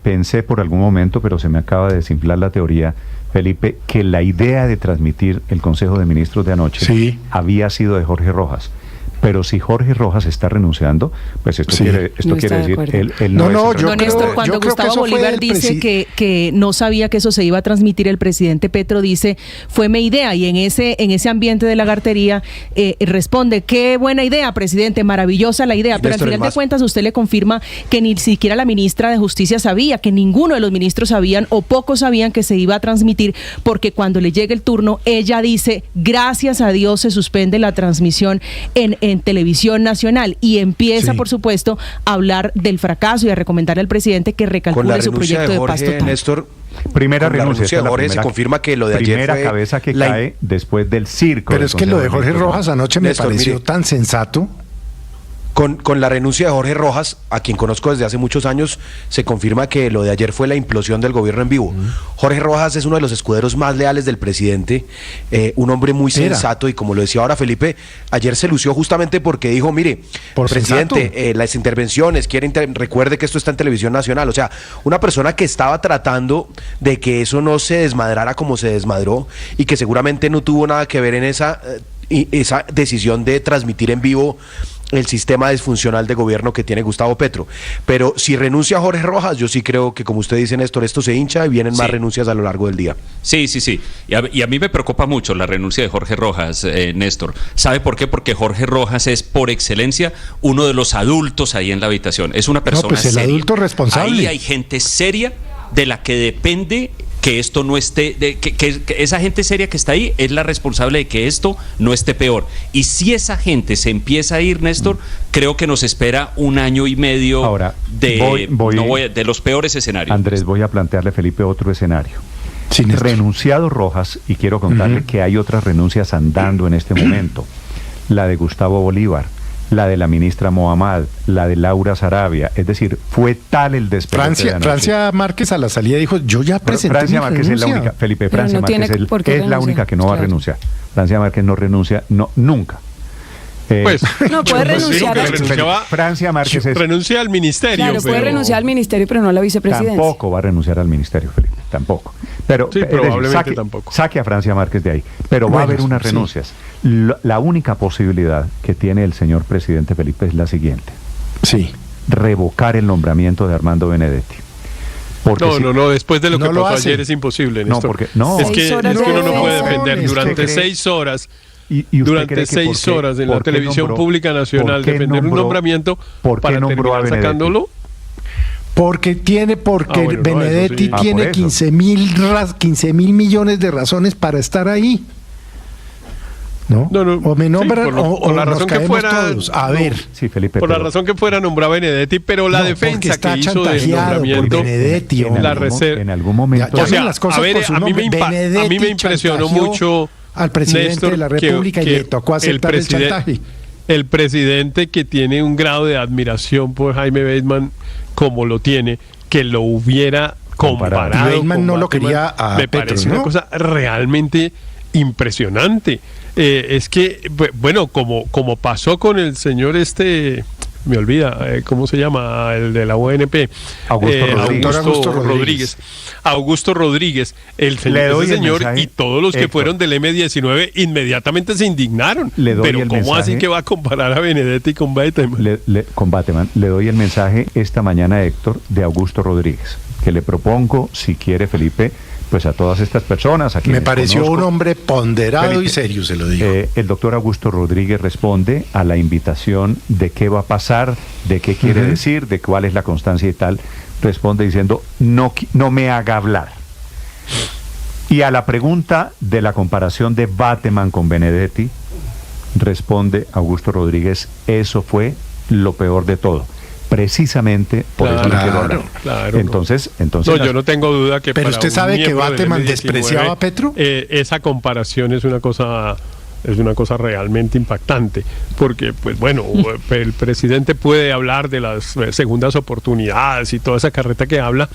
por algún momento, pero se me acaba de desinflar la teoría, Felipe, que la idea de transmitir el Consejo de Ministros de anoche había sido de Jorge Rojas. Pero si Jorge Rojas está renunciando, pues esto quiere decir él no es Néstor, cuando Gustavo Bolívar dice que no sabía que eso se iba a transmitir, el presidente Petro dice, fue mi idea, y en ese ambiente de lagartería responde, qué buena idea, presidente, maravillosa la idea, pero al final de cuentas usted le confirma que ni siquiera la ministra de Justicia sabía, que ninguno de los ministros sabían o pocos sabían que se iba a transmitir, porque cuando le llega el turno, ella dice, gracias a Dios se suspende la transmisión en Televisión Nacional, y empieza, por supuesto, a hablar del fracaso y a recomendarle al presidente que recalcule su proyecto de paz total. Néstor, primera renuncia de Jorge se confirma que lo de ayer fue cabeza que cae después del circo. Pero es que lo de Jorge Rojas anoche me pareció tan sensato. Con la renuncia de Jorge Rojas, a quien conozco desde hace muchos años, se confirma que lo de ayer fue la implosión del gobierno en vivo. Jorge Rojas es uno de los escuderos más leales del presidente, un hombre muy sensato, y como lo decía ahora Felipe, ayer se lució justamente porque dijo, mire, presidente, las intervenciones, recuerde que esto está en Televisión Nacional. O sea, una persona que estaba tratando de que eso no se desmadrara como se desmadró, y que seguramente no tuvo nada que ver en esa decisión de transmitir en vivo el sistema disfuncional de gobierno que tiene Gustavo Petro. Pero si renuncia Jorge Rojas, yo sí creo que, como usted dice, Néstor, esto se hincha y vienen más renuncias a lo largo del día. Sí. Y a mí me preocupa mucho la renuncia de Jorge Rojas, Néstor. ¿Sabe por qué? Porque Jorge Rojas es, por excelencia, uno de los adultos ahí en la habitación. Es una persona seria. El adulto responsable. Ahí hay gente seria de la que depende que esto no esté, que esa gente seria que está ahí es la responsable de que esto no esté peor. Y si esa gente se empieza a ir, Néstor, creo que nos espera un año y medio de los peores escenarios. Andrés, voy a plantearle, Felipe, otro escenario. Renunciado Rojas, y quiero contarle que hay otras renuncias andando en este momento. La de Gustavo Bolívar, la de la ministra Mohamed, la de Laura Sarabia. Es decir, fue tal el despelote. Francia Márquez a la salida dijo, yo ya presenté Francia Márquez es la única, Felipe, Francia Márquez es la única que no va a renunciar. Francia Márquez no renuncia, nunca. No puede renunciar. Francia Márquez renuncia al ministerio. Claro, puede renunciar al ministerio, pero no a la vicepresidencia. Tampoco va a renunciar al ministerio, Felipe, tampoco. Pero probablemente tampoco. Saque a Francia Márquez de ahí. Pero va a haber unas renuncias. La única posibilidad que tiene el señor presidente Felipe es la siguiente. Revocar el nombramiento de Armando Benedetti. No, después de lo que pasó ayer es imposible, Néstor. Es que uno no puede defender durante 6 horas. Durante 6 horas en la televisión pública nacional defender un nombramiento para terminar sacándolo. Porque Benedetti tiene 15 mil millones de razones para estar ahí. O me nombran o la razón que fuera todos. A ver, Felipe, por la razón que fuera nombrar a Benedetti, pero la defensa que hizo del nombramiento, Benedetti, la reserva. En algún momento. O sea, a mí me impresionó mucho al presidente Néstor, de la República y le tocó aceptar el chantaje. El presidente, que tiene un grado de admiración por Jaime Bateman como lo tiene, que lo hubiera comparado. Bateman no lo quería a me Petro, parece una cosa realmente impresionante. Es que, bueno, como pasó con el señor me olvida, ¿cómo se llama? El de la UNP. Augusto Rodríguez, el señor y todos los que fueron del M19 inmediatamente se indignaron. Pero ¿cómo así que va a comparar a Benedetti con Bateman? Con Bateman. Le doy el mensaje esta mañana, Héctor, de Augusto Rodríguez, que le propongo, si quiere, Felipe, pues a todas estas personas. Me pareció un hombre ponderado, Felipe, y serio, se lo digo. El doctor Augusto Rodríguez responde a la invitación de qué va a pasar, de qué quiere decir, de cuál es la constancia y tal. Responde diciendo, no me haga hablar. Y a la pregunta de la comparación de Bateman con Benedetti, responde Augusto Rodríguez, eso fue lo peor de todo. precisamente por eso no quiero hablar. Entonces no, yo no tengo duda que. Pero usted sabe que Bateman despreciaba a Petro. Esa comparación es una cosa realmente impactante, porque pues bueno, el presidente puede hablar de las segundas oportunidades y toda esa carreta que habla,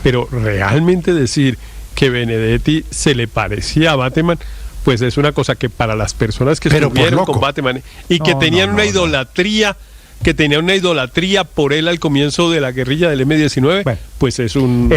pero realmente decir que Benedetti se le parecía a Bateman, pues es una cosa que para las personas que estuvieron con Bateman y que tenían una idolatría, que tenía una idolatría por él al comienzo de la guerrilla del M-19, bueno, pues es un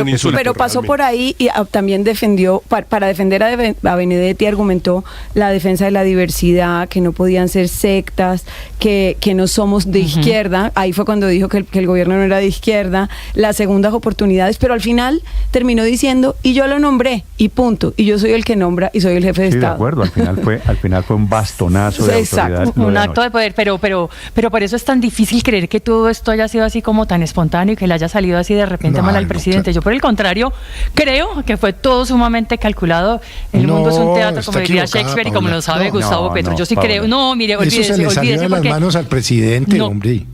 insulto. Pero pasó por ahí y también defendió, para defender a Benedetti, argumentó la defensa de la diversidad, que no podían ser sectas, que no somos de izquierda. Ahí fue cuando dijo que el gobierno no era de izquierda, las segundas oportunidades, pero al final terminó diciendo, y yo lo nombré, y punto, y yo soy el que nombra y soy el jefe de Estado. De acuerdo, al final fue un bastonazo de autoridad. Un acto de poder, pero por eso es tan difícil creer que todo esto haya sido así como tan espontáneo y que le haya salido así de repente mal al presidente. Yo por el contrario creo que fue todo sumamente calculado. El mundo es un teatro, como diría Shakespeare, y como lo sabe Gustavo Petro. Yo sí creo. No, mire, olvídese. Eso se le salió de las manos al presidente, hombre.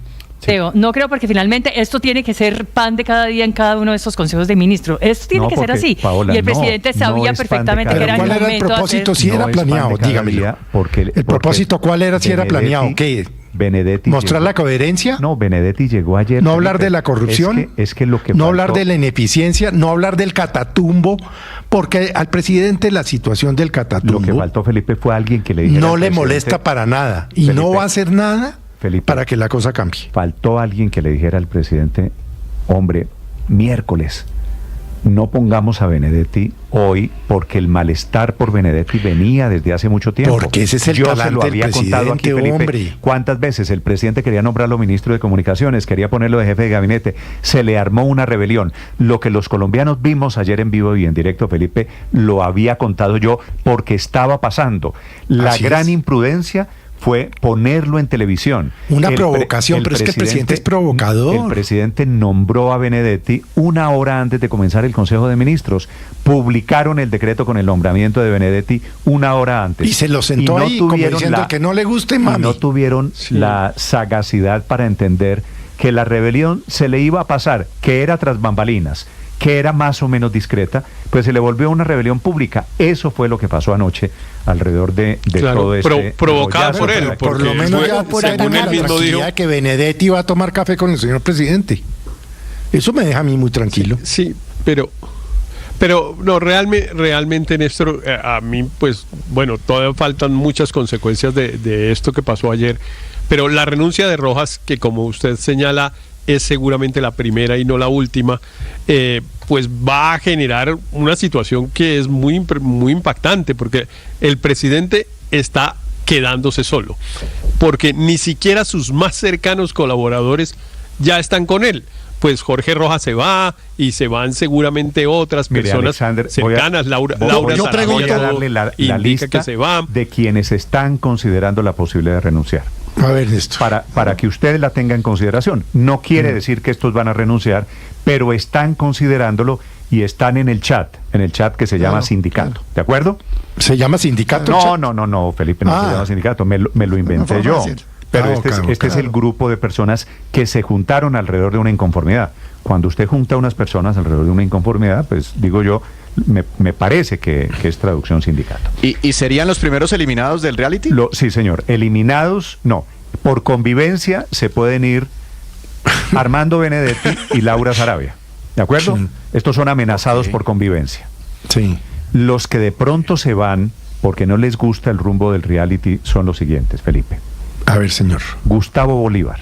Teo, no creo, porque finalmente esto tiene que ser pan de cada día en cada uno de estos consejos de ministros. Esto tiene que ser así. Paola, y el presidente sabía perfectamente que era el momento. ¿Cuál era el propósito? Si era planeado, dígamelo. ¿El propósito cuál era si era planeado? ¿Qué? Benedetti ¿mostrar la coherencia? No, Benedetti llegó ayer. ¿No hablar de la corrupción? Es que lo que no hablar de la ineficiencia, no hablar del catatumbo, porque al presidente la situación del catatumbo. Lo que faltó, Felipe, fue alguien que le dijera. No le molesta para nada y Felipe, no va a hacer nada, Felipe, para que la cosa cambie. Faltó alguien que le dijera al presidente, hombre, miércoles, no pongamos a Benedetti hoy, porque el malestar por Benedetti venía desde hace mucho tiempo. Porque ese es el talante del presidente, contado aquí, Felipe, hombre. ¿Cuántas veces el presidente quería nombrarlo ministro de Comunicaciones, quería ponerlo de jefe de gabinete? Se le armó una rebelión. Lo que los colombianos vimos ayer en vivo y en directo, Felipe, lo había contado yo porque estaba pasando. La gran imprudencia fue ponerlo en televisión. Una provocación, pero es que el presidente es provocador. El presidente nombró a Benedetti una hora antes de comenzar el Consejo de Ministros. Publicaron el decreto con el nombramiento de Benedetti una hora antes. Y se lo sentó ahí, como diciendo que no le guste, mami. No tuvieron la sagacidad para entender que la rebelión se le iba a pasar, que era tras bambalinas, que era más o menos discreta, pues se le volvió una rebelión pública. Eso fue lo que pasó anoche alrededor de todo provocada por él. Por lo menos ya según él mismo dijo que Benedetti iba a tomar café con el señor presidente. Eso me deja a mí muy tranquilo. Sí, pero no, realmente, Néstor, a mí, pues, bueno, todavía faltan muchas consecuencias de esto que pasó ayer, pero la renuncia de Rojas, que como usted señala, es seguramente la primera y no la última, pues va a generar una situación que es muy impactante, porque el presidente está quedándose solo, porque ni siquiera sus más cercanos colaboradores ya están con él. Pues Jorge Rojas se va y se van seguramente otras personas cercanas. Laura Sarabia, voy a darle la lista que se va, de quienes están considerando la posibilidad de renunciar. A ver, esto. Para que ustedes la tengan en consideración. No quiere decir que estos van a renunciar, pero están considerándolo y están en el chat que se llama sindicato. ¿De acuerdo? ¿Se llama sindicato? No, Felipe, no se llama sindicato, me lo inventé yo. Pero este es el grupo de personas que se juntaron alrededor de una inconformidad. Cuando usted junta a unas personas alrededor de una inconformidad, pues digo yo, me parece que es traducción sindicato. ¿Y serían los primeros eliminados del reality? Sí, señor. Eliminados, no. Por convivencia se pueden ir Armando Benedetti y Laura Sarabia. ¿De acuerdo? Sí. Estos son amenazados por convivencia. Sí. Los que de pronto se van porque no les gusta el rumbo del reality son los siguientes, Felipe. A ver, señor. Gustavo Bolívar,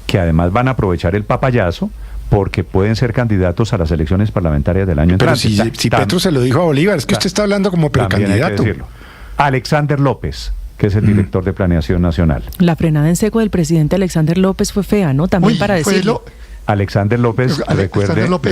que además van a aprovechar el papayazo porque pueden ser candidatos a las elecciones parlamentarias del año entrante. Pero si Petro se lo dijo a Bolívar, es que usted está hablando como precandidato. Alexander López, que es el director de Planeación Nacional. La frenada en seco del presidente Alexander López fue fea, ¿no? También para decirlo. Alexander López,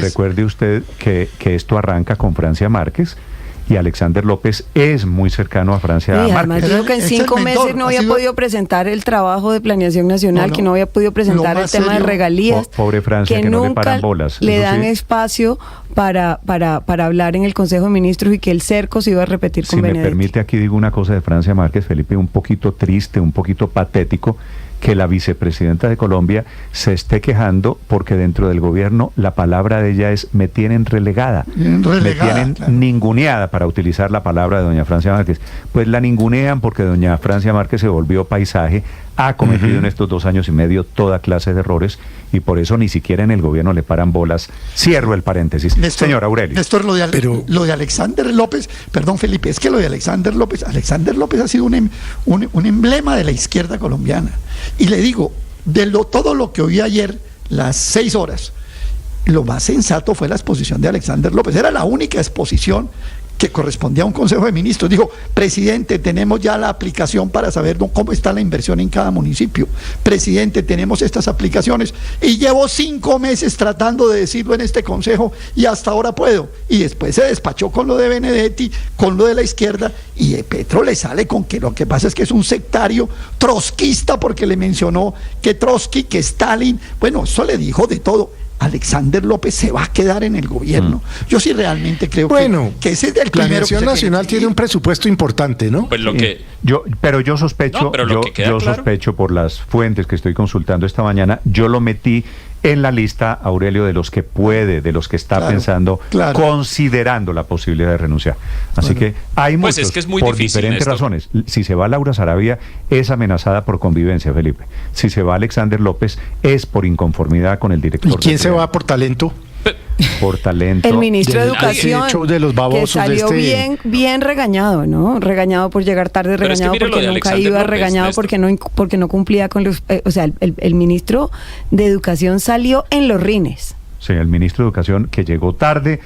recuerde usted que esto arranca con Francia Márquez, y Alexander López es muy cercano a Francia Márquez. Además dijo que en 5 meses no había podido presentar el trabajo de planeación nacional, que no había podido presentar el tema de regalías, pobre Francia, que no le paran bolas. Le dan espacio para hablar en el Consejo de Ministros y que el cerco se iba a repetir con Benedetti. Si me permite, aquí digo una cosa de Francia Márquez, Felipe, un poquito triste, un poquito patético, que la vicepresidenta de Colombia se esté quejando porque dentro del gobierno la palabra de ella es me tienen relegada, me tienen ninguneada, para utilizar la palabra de doña Francia Márquez. Pues la ningunean porque doña Francia Márquez se volvió paisaje, ha cometido en estos 2 años y medio toda clase de errores y por eso ni siquiera en el gobierno le paran bolas. Cierro el paréntesis. Señor Aurelio. Néstor, lo de Alexander López, perdón Felipe, es que lo de Alexander López ha sido un emblema de la izquierda colombiana. Y le digo, todo lo que oí ayer, las 6 horas, lo más sensato fue la exposición de Alexander López. Era la única exposición que correspondía a un Consejo de Ministros. Dijo, presidente, tenemos ya la aplicación para saber cómo está la inversión en cada municipio. Presidente, tenemos estas aplicaciones y llevo 5 meses tratando de decirlo en este Consejo y hasta ahora puedo. Y después se despachó con lo de Benedetti, con lo de la izquierda, y Petro le sale con que lo que pasa es que es un sectario trotskista porque le mencionó que Trotsky, que Stalin, bueno, eso le dijo de todo. Alexander López se va a quedar en el gobierno. Yo sí realmente creo que ese es el primero. Planeación Nacional tiene un presupuesto importante, ¿no? Pues lo que yo sospecho, sospecho por las fuentes que estoy consultando esta mañana, yo lo metí en la lista, Aurelio, de los que puede, de los que está pensando, considerando la posibilidad de renunciar. Así que hay muchos, es que es muy por difícil, diferentes Néstor. razones. Si se va Laura Sarabia, es amenazada por convivencia, Felipe. Si se va Alexander López, es por inconformidad con el director. ¿Y quién se va por talento? Por talento. El ministro de Educación, de los babosos, que salió bien regañado, ¿no? Regañado por llegar tarde, regañado porque nunca iba, regañado porque no cumplía con los... o sea, el ministro de Educación salió en los rines. Sí, el ministro de Educación que llegó tarde.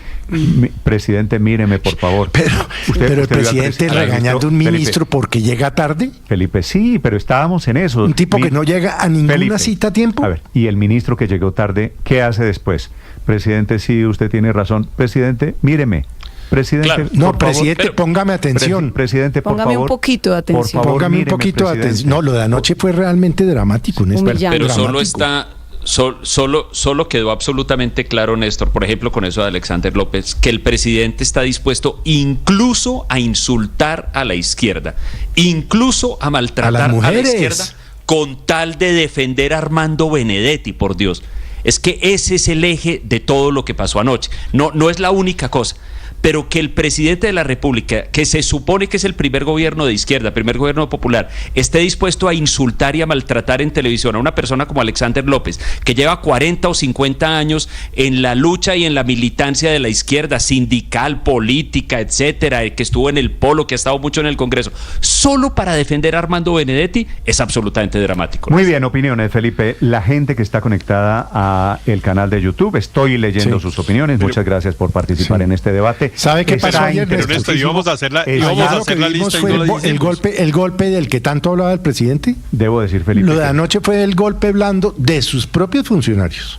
Presidente, míreme, por favor. Pero el presidente regañando a un ministro porque llega tarde. Felipe, sí, pero estábamos en eso. Un tipo que no llega a ninguna cita a tiempo. A ver, y el ministro que llegó tarde, ¿qué hace después? Presidente, sí, usted tiene razón. Presidente, míreme. Presidente, presidente, póngame atención. Presidente, por póngame favor. Un poquito de atención. Por favor, póngame míreme, un poquito presidente. de atención. No, lo de anoche fue realmente dramático. Pero solo está... Solo quedó absolutamente claro, Néstor, por ejemplo, con eso de Alexander López, que el presidente está dispuesto incluso a insultar a la izquierda, incluso a maltratar a la izquierda, con tal de defender a Armando Benedetti, por Dios. Es que ese es el eje de todo lo que pasó anoche. No es la única cosa. Pero que el presidente de la República, que se supone que es el primer gobierno de izquierda, primer gobierno popular, esté dispuesto a insultar y a maltratar en televisión a una persona como Alexander López, que lleva 40 o 50 años en la lucha y en la militancia de la izquierda, sindical, política, etcétera, que estuvo en el Polo, que ha estado mucho en el Congreso, solo para defender a Armando Benedetti, es absolutamente dramático. Muy bien, opiniones, Felipe. La gente que está conectada a el canal de YouTube, estoy leyendo sus opiniones. Muchas gracias por participar en este debate. ¿Sabe qué pasó ayer? Íbamos a hacer la lista y no la hicimos. El golpe del que tanto hablaba el presidente. Debo decir, Felipe. Lo de anoche fue el golpe blando de sus propios funcionarios.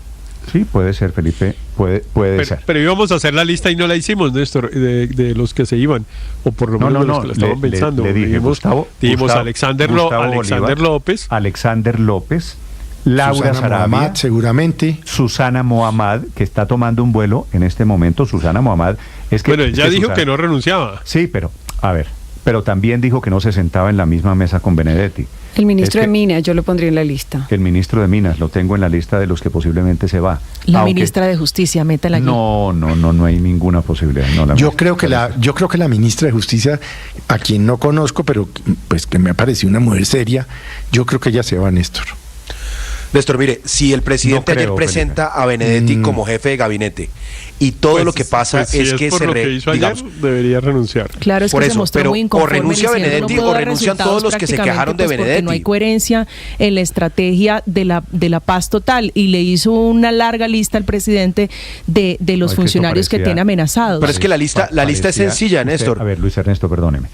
Sí, puede ser, Felipe, puede ser. Pero íbamos a hacer la lista y no la hicimos, Néstor, de los que se iban, o por lo menos de los que la estaban pensando. Le dije, Gustavo Alexander López. Alexander López. Laura Sarabia, seguramente. Susana Mohamed, que está tomando un vuelo en este momento. Susana Mohamed es que... Bueno, ella dijo que no renunciaba. Sí, pero también dijo que no se sentaba en la misma mesa con Benedetti. El ministro de Minas, yo lo pondría en la lista. El ministro de Minas, lo tengo en la lista de los que posiblemente se va. La ministra de Justicia, métela aquí. No hay ninguna posibilidad. Yo creo que la ministra de Justicia, a quien no conozco, pero pues que me ha parecido una mujer seria, yo creo que ella se va, Néstor. Néstor, mire, si el presidente ayer presenta a Benedetti como jefe de gabinete y todo lo que pasa es que por lo que hizo ayer, debería renunciar. Claro, es por que eso, se mostró pero muy inconforme, o renuncia Benedetti o renuncian todos los que se quejaron de Benedetti. Porque no hay coherencia en la estrategia de la paz total, y le hizo una larga lista al presidente de los funcionarios que tiene amenazados. Pero es que la lista es sencilla, Néstor. A ver, Luis Ernesto, perdóneme.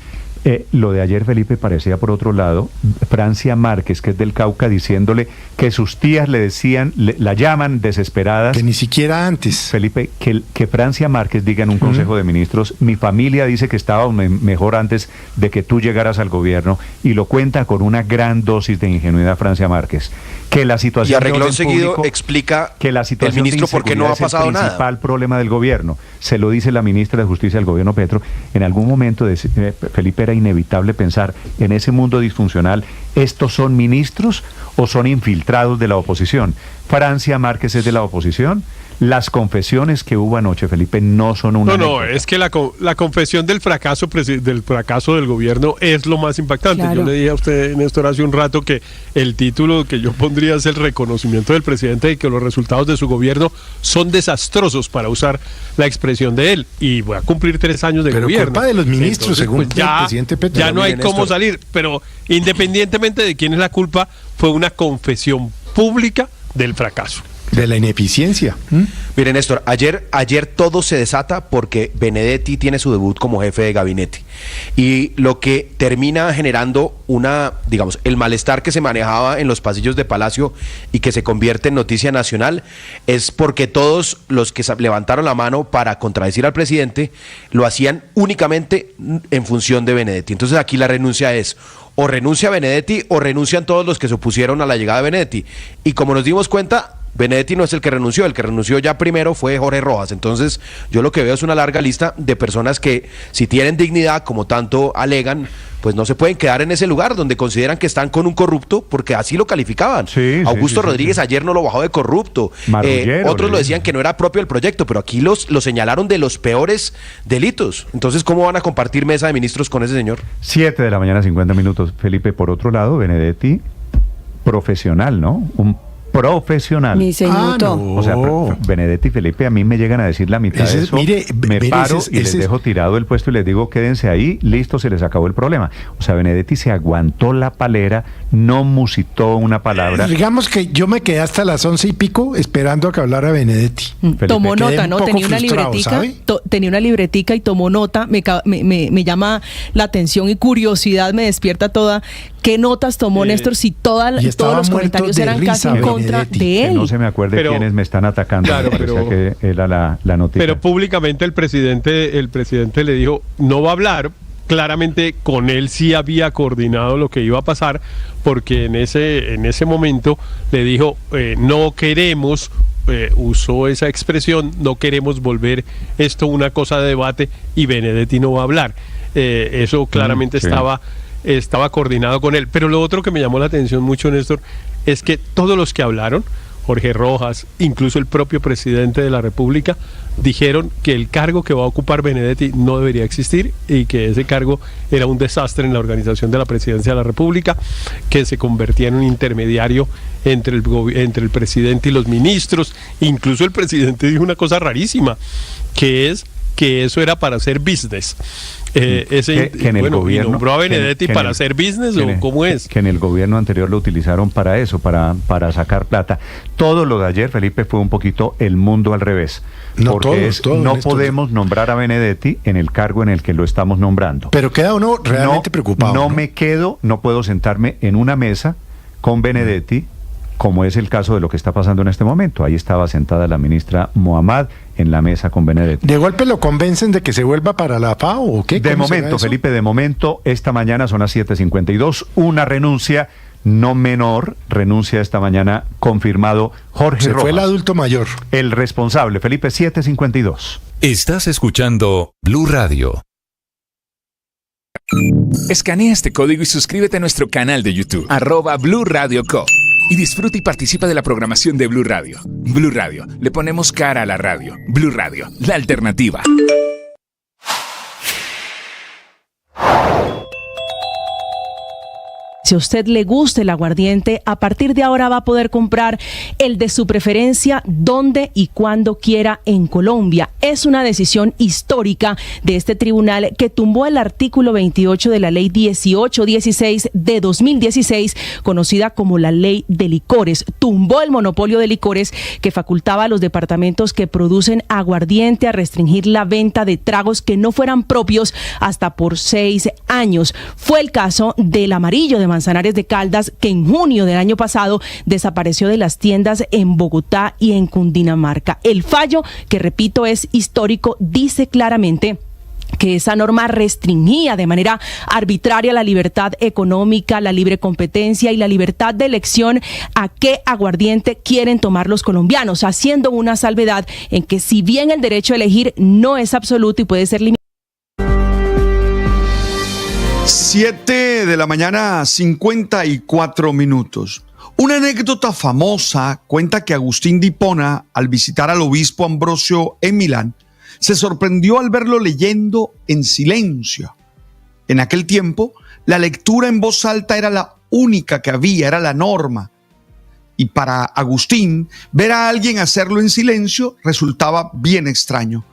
Lo de ayer, Felipe, parecía por otro lado Francia Márquez, que es del Cauca, diciéndole que sus tías le decían, la llaman desesperadas. Que ni siquiera antes. Felipe, que Francia Márquez diga en un Consejo de Ministros, mi familia dice que estaba mejor antes de que tú llegaras al gobierno, y lo cuenta con una gran dosis de ingenuidad Francia Márquez. Que la situación y a renglón seguido explica que la situación el ministro por qué no ha pasado nada. Es el principal problema del gobierno. Se lo dice la ministra de Justicia del gobierno Petro. En algún momento Felipe era inevitable pensar en ese mundo disfuncional, ¿estos son ministros o son infiltrados de la oposición? Francia Márquez es de la oposición. Las confesiones que hubo anoche, Felipe, no son una... No, es que la confesión del fracaso del gobierno es lo más impactante. Claro. Yo le dije a usted, Néstor, hace un rato que el título que yo pondría es el reconocimiento del presidente de que los resultados de su gobierno son desastrosos, para usar la expresión de él, y voy a cumplir 3 años de gobierno. Pero culpa de los ministros. Entonces, según el presidente Petro. Ya no hay cómo salir, pero independientemente de quién es la culpa, fue una confesión pública del fracaso. De la ineficiencia. Miren, Néstor, ayer todo se desata porque Benedetti tiene su debut como jefe de gabinete. Y lo que termina generando el malestar que se manejaba en los pasillos de Palacio y que se convierte en noticia nacional, es porque todos los que levantaron la mano para contradecir al presidente lo hacían únicamente en función de Benedetti. Entonces aquí la renuncia es: o renuncia Benedetti o renuncian todos los que se opusieron a la llegada de Benedetti. Y como nos dimos cuenta, Benedetti no es el que renunció ya primero fue Jorge Rojas. Entonces yo lo que veo es una larga lista de personas que, si tienen dignidad, como tanto alegan, pues no se pueden quedar en ese lugar donde consideran que están con un corrupto, porque así lo calificaban. Augusto Rodríguez ayer no lo bajó de corrupto. Otros lo decían que no era propio del proyecto, pero aquí lo señalaron de los peores delitos. Entonces, ¿cómo van a compartir mesa de ministros con ese señor? 7 de la mañana, 50 minutos. Felipe, por otro lado, Benedetti, profesional, ¿no? Un profesional. Ni se notó. No. O sea, Benedetti y Felipe a mí me llegan a decir la mitad de eso. Me paro y les dejo tirado el puesto y les digo, quédense ahí, listo, se les acabó el problema. O sea, Benedetti se aguantó la palera, no musitó una palabra. Digamos que yo me quedé hasta las 11 y pico esperando a que hablara Benedetti. Felipe, tomó nota, ¿no? Tenía una libretica y tomó nota. Me llama la atención y curiosidad me despierta toda. ¿Qué notas tomó Néstor si todos los comentarios eran casi en contra de él? Que no se me acuerde quiénes me están atacando. Claro, que era la noticia. Pero públicamente el presidente le dijo, no va a hablar. Claramente con él sí había coordinado lo que iba a pasar, porque en ese momento le dijo, no queremos, usó esa expresión, no queremos volver esto una cosa de debate, y Benedetti no va a hablar. Eso claramente estaba coordinado con él. Pero lo otro que me llamó la atención mucho, Néstor, es que todos los que hablaron, Jorge Rojas, incluso el propio presidente de la República, dijeron que el cargo que va a ocupar Benedetti no debería existir y que ese cargo era un desastre en la organización de la presidencia de la República, que se convertía en un intermediario entre el presidente y los ministros. Incluso el presidente dijo una cosa rarísima, que es que eso era para hacer business. ¿Nombró a Benedetti para hacer business o cómo es? Que en el gobierno anterior lo utilizaron para eso, para sacar plata. Todo lo de ayer, Felipe, fue un poquito el mundo al revés. No podemos nombrar a Benedetti en el cargo en el que lo estamos nombrando. Pero queda uno realmente preocupado. No puedo sentarme en una mesa con Benedetti, como es el caso de lo que está pasando en este momento. Ahí estaba sentada la ministra Mohammad en la mesa con Benedetti. ¿De golpe lo convencen de que se vuelva para la FAO o qué? De momento, Felipe, esta mañana son las 7:52, una renuncia no menor, renuncia esta mañana, confirmado Jorge Rojas. Fue el adulto mayor. El responsable, Felipe, 7:52. Estás escuchando Blue Radio. Escanea este código y suscríbete a nuestro canal de YouTube, @Blue Radio Co. Y disfruta y participa de la programación de Blue Radio. Blue Radio, le ponemos cara a la radio. Blue Radio, la alternativa. Si a usted le gusta el aguardiente, a partir de ahora va a poder comprar el de su preferencia donde y cuando quiera en Colombia. Es una decisión histórica de este tribunal que tumbó el artículo 28 de la ley 1816 de 2016, conocida como la ley de licores. Tumbó el monopolio de licores que facultaba a los departamentos que producen aguardiente a restringir la venta de tragos que no fueran propios hasta por 6 años. Fue el caso del Amarillo de Manzanares de Caldas, que en junio del año pasado desapareció de las tiendas en Bogotá y en Cundinamarca. El fallo, que repito es histórico, dice claramente que esa norma restringía de manera arbitraria la libertad económica, la libre competencia y la libertad de elección a qué aguardiente quieren tomar los colombianos, haciendo una salvedad en que si bien el derecho a elegir no es absoluto y puede ser limitado, 7 de la mañana, 54 minutos. Una anécdota famosa cuenta que Agustín de Hipona, al visitar al obispo Ambrosio en Milán, se sorprendió al verlo leyendo en silencio. En aquel tiempo, la lectura en voz alta era la única que había, era la norma. Y para Agustín, ver a alguien hacerlo en silencio resultaba bien extraño.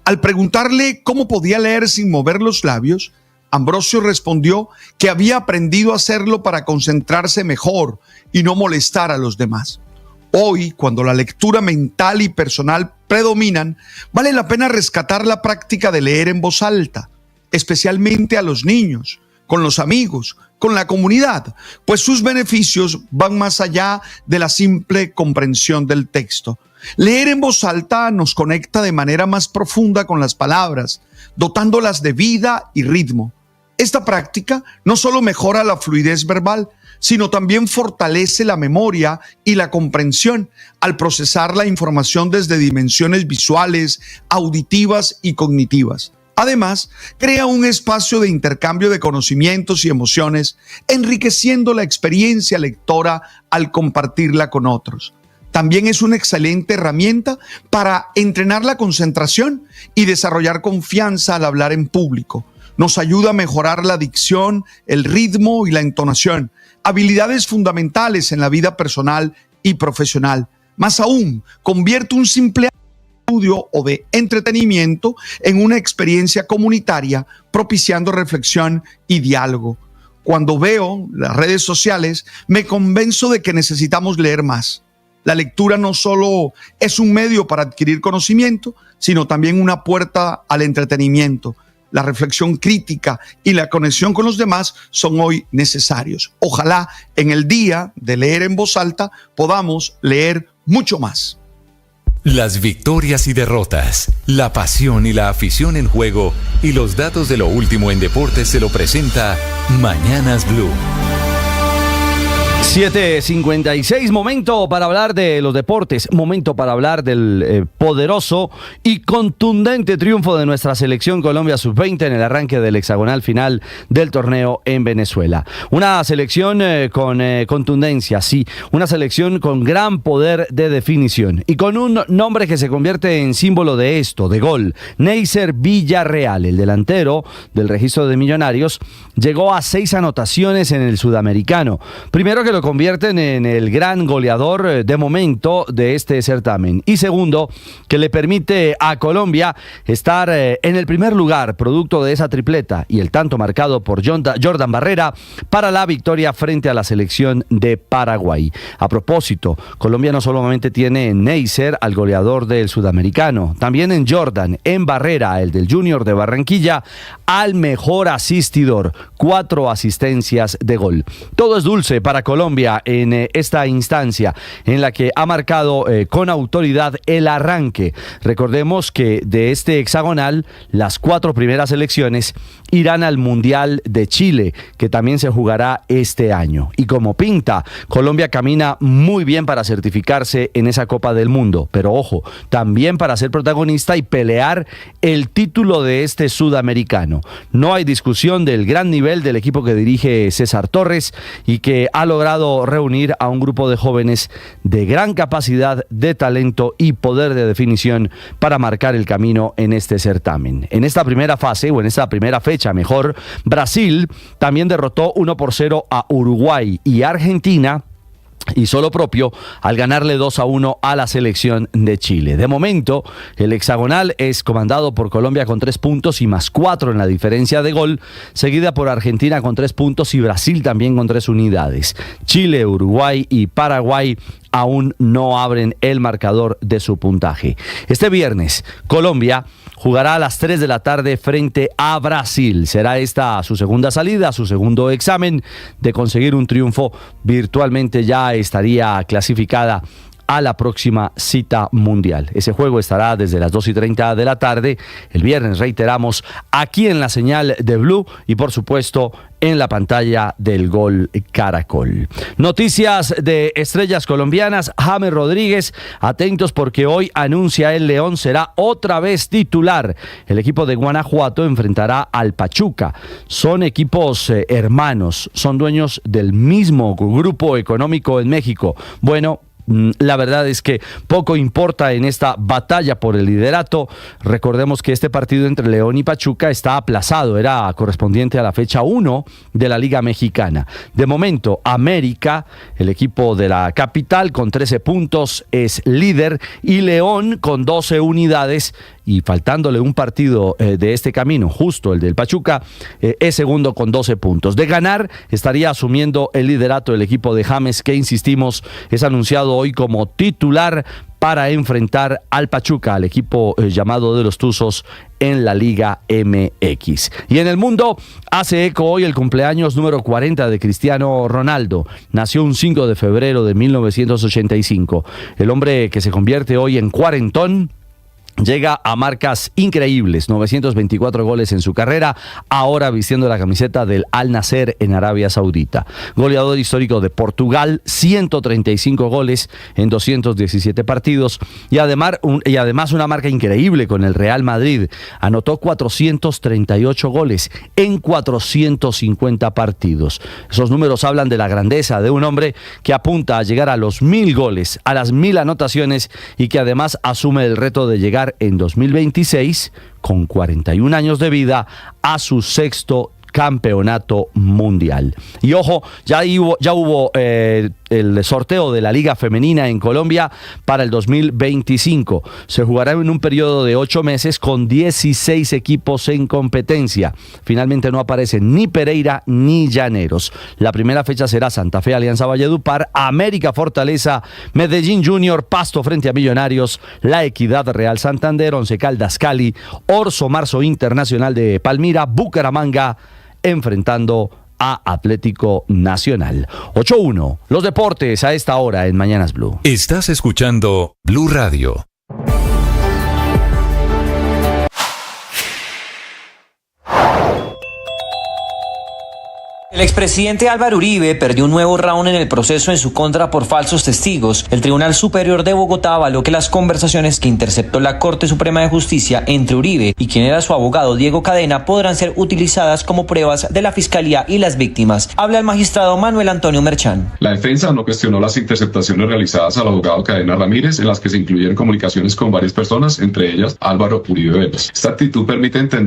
Al preguntarle cómo podía leer sin mover los labios, Ambrosio respondió que había aprendido a hacerlo para concentrarse mejor y no molestar a los demás. Hoy, cuando la lectura mental y personal predominan, vale la pena rescatar la práctica de leer en voz alta, especialmente a los niños, con los amigos, con la comunidad, pues sus beneficios van más allá de la simple comprensión del texto. Leer en voz alta nos conecta de manera más profunda con las palabras, dotándolas de vida y ritmo. Esta práctica no solo mejora la fluidez verbal, sino también fortalece la memoria y la comprensión al procesar la información desde dimensiones visuales, auditivas y cognitivas. Además, crea un espacio de intercambio de conocimientos y emociones, enriqueciendo la experiencia lectora al compartirla con otros. También es una excelente herramienta para entrenar la concentración y desarrollar confianza al hablar en público. Nos ayuda a mejorar la dicción, el ritmo y la entonación, habilidades fundamentales en la vida personal y profesional. Más aún, convierte un simple estudio o de entretenimiento en una experiencia comunitaria, propiciando reflexión y diálogo. Cuando veo las redes sociales, me convenzo de que necesitamos leer más. La lectura no solo es un medio para adquirir conocimiento, sino también una puerta al entretenimiento. La reflexión crítica y la conexión con los demás son hoy necesarios. Ojalá en el día de leer en voz alta podamos leer mucho más. Las victorias y derrotas, la pasión y la afición en juego y los datos de lo último en deportes se lo presenta Mañanas Blue. 7:56, momento para hablar de los deportes, momento para hablar del poderoso y contundente triunfo de nuestra selección Colombia Sub-20 en el arranque del hexagonal final del torneo en Venezuela. Una selección con contundencia, sí, una selección con gran poder de definición y con un nombre que se convierte en símbolo de esto, de gol. Neisser Villarreal, el delantero del registro de Millonarios, llegó a 6 anotaciones en el Sudamericano. Primero, que lo convierten en el gran goleador de momento de este certamen. Y segundo, que le permite a Colombia estar en el primer lugar, producto de esa tripleta y el tanto marcado por Jordan Barrera para la victoria frente a la selección de Paraguay. A propósito, Colombia no solamente tiene en Neisser al goleador del Sudamericano, también en Jordan, en Barrera, el del Junior de Barranquilla, al mejor asistidor, 4 asistencias de gol. Todo es dulce para Colombia en esta instancia en la que ha marcado con autoridad el arranque. Recordemos que de este hexagonal, las 4 primeras selecciones irán al Mundial de Chile, que también se jugará este año. Y como pinta, Colombia camina muy bien para certificarse en esa Copa del Mundo. Pero ojo, también para ser protagonista y pelear el título de este sudamericano. No hay discusión del gran nivel del equipo que dirige César Torres y que ha logrado reunir a un grupo de jóvenes de gran capacidad, de talento y poder de definición para marcar el camino en este certamen. En esta primera fase, o en esta primera fecha mejor, Brasil también derrotó 1-0 a Uruguay y Argentina hizo lo propio al ganarle 2-1 a la selección de Chile. De momento, el hexagonal es comandado por Colombia con 3 puntos y más 4 en la diferencia de gol, seguida por Argentina con 3 puntos y Brasil también con 3 unidades. Chile, Uruguay y Paraguay aún no abren el marcador de su puntaje. Este viernes, Colombia jugará a las 3 de la tarde frente a Brasil. Será esta su segunda salida, su segundo examen. De conseguir un triunfo, virtualmente ya estaría clasificada a la próxima cita mundial. Ese juego estará desde las 2:30 de la tarde, el viernes, reiteramos, aquí en la señal de Blue y por supuesto en la pantalla del Gol Caracol. Noticias de estrellas colombianas. James Rodríguez, atentos porque hoy anuncia el León será otra vez titular. El equipo de Guanajuato enfrentará al Pachuca. Son equipos hermanos, son dueños del mismo grupo económico en México. Bueno, la verdad es que poco importa en esta batalla por el liderato. Recordemos que este partido entre León y Pachuca está aplazado, era correspondiente a la fecha 1 de la Liga Mexicana. De momento, América, el equipo de la capital, con 13 puntos es líder y León con 12 unidades y faltándole un partido de este camino, justo el del Pachuca, es segundo con 12 puntos. De ganar, estaría asumiendo el liderato el equipo de James, que insistimos, es anunciado hoy como titular para enfrentar al Pachuca, al equipo llamado de los Tuzos en la Liga MX. Y en el mundo hace eco hoy el cumpleaños número 40 de Cristiano Ronaldo. Nació un 5 de febrero de 1985. El hombre que se convierte hoy en cuarentón llega a marcas increíbles, 924 goles en su carrera, ahora vistiendo la camiseta del Al Nassr en Arabia Saudita. Goleador histórico de Portugal, 135 goles en 217 partidos y además una marca increíble con el Real Madrid. Anotó 438 goles en 450 partidos. Esos números hablan de la grandeza de un hombre que apunta a llegar a los 1000 goles, a las 1000 anotaciones y que además asume el reto de llegar en 2026, con 41 años de vida, a su sexto campeonato mundial. Y ojo, ya hubo el sorteo de la Liga Femenina en Colombia para el 2025. Se jugará en un periodo de 8 meses con 16 equipos en competencia. Finalmente no aparecen ni Pereira ni Llaneros. La primera fecha será Santa Fe, Alianza Valledupar, América Fortaleza, Medellín Junior, Pasto frente a Millonarios, La Equidad Real Santander, Once Caldas Cali, Orso Marzo Internacional de Palmira, Bucaramanga enfrentando a Atlético Nacional. 8-1, los deportes a esta hora en Mañanas Blue. Estás escuchando Blue Radio. El expresidente Álvaro Uribe perdió un nuevo round en el proceso en su contra por falsos testigos. El Tribunal Superior de Bogotá avaló que las conversaciones que interceptó la Corte Suprema de Justicia entre Uribe y quien era su abogado Diego Cadena podrán ser utilizadas como pruebas de la Fiscalía y las víctimas. Habla el magistrado Manuel Antonio Merchán. La defensa no cuestionó las interceptaciones realizadas al abogado Cadena Ramírez, en las que se incluyeron comunicaciones con varias personas, entre ellas Álvaro Uribe Vélez. Esta actitud permite entender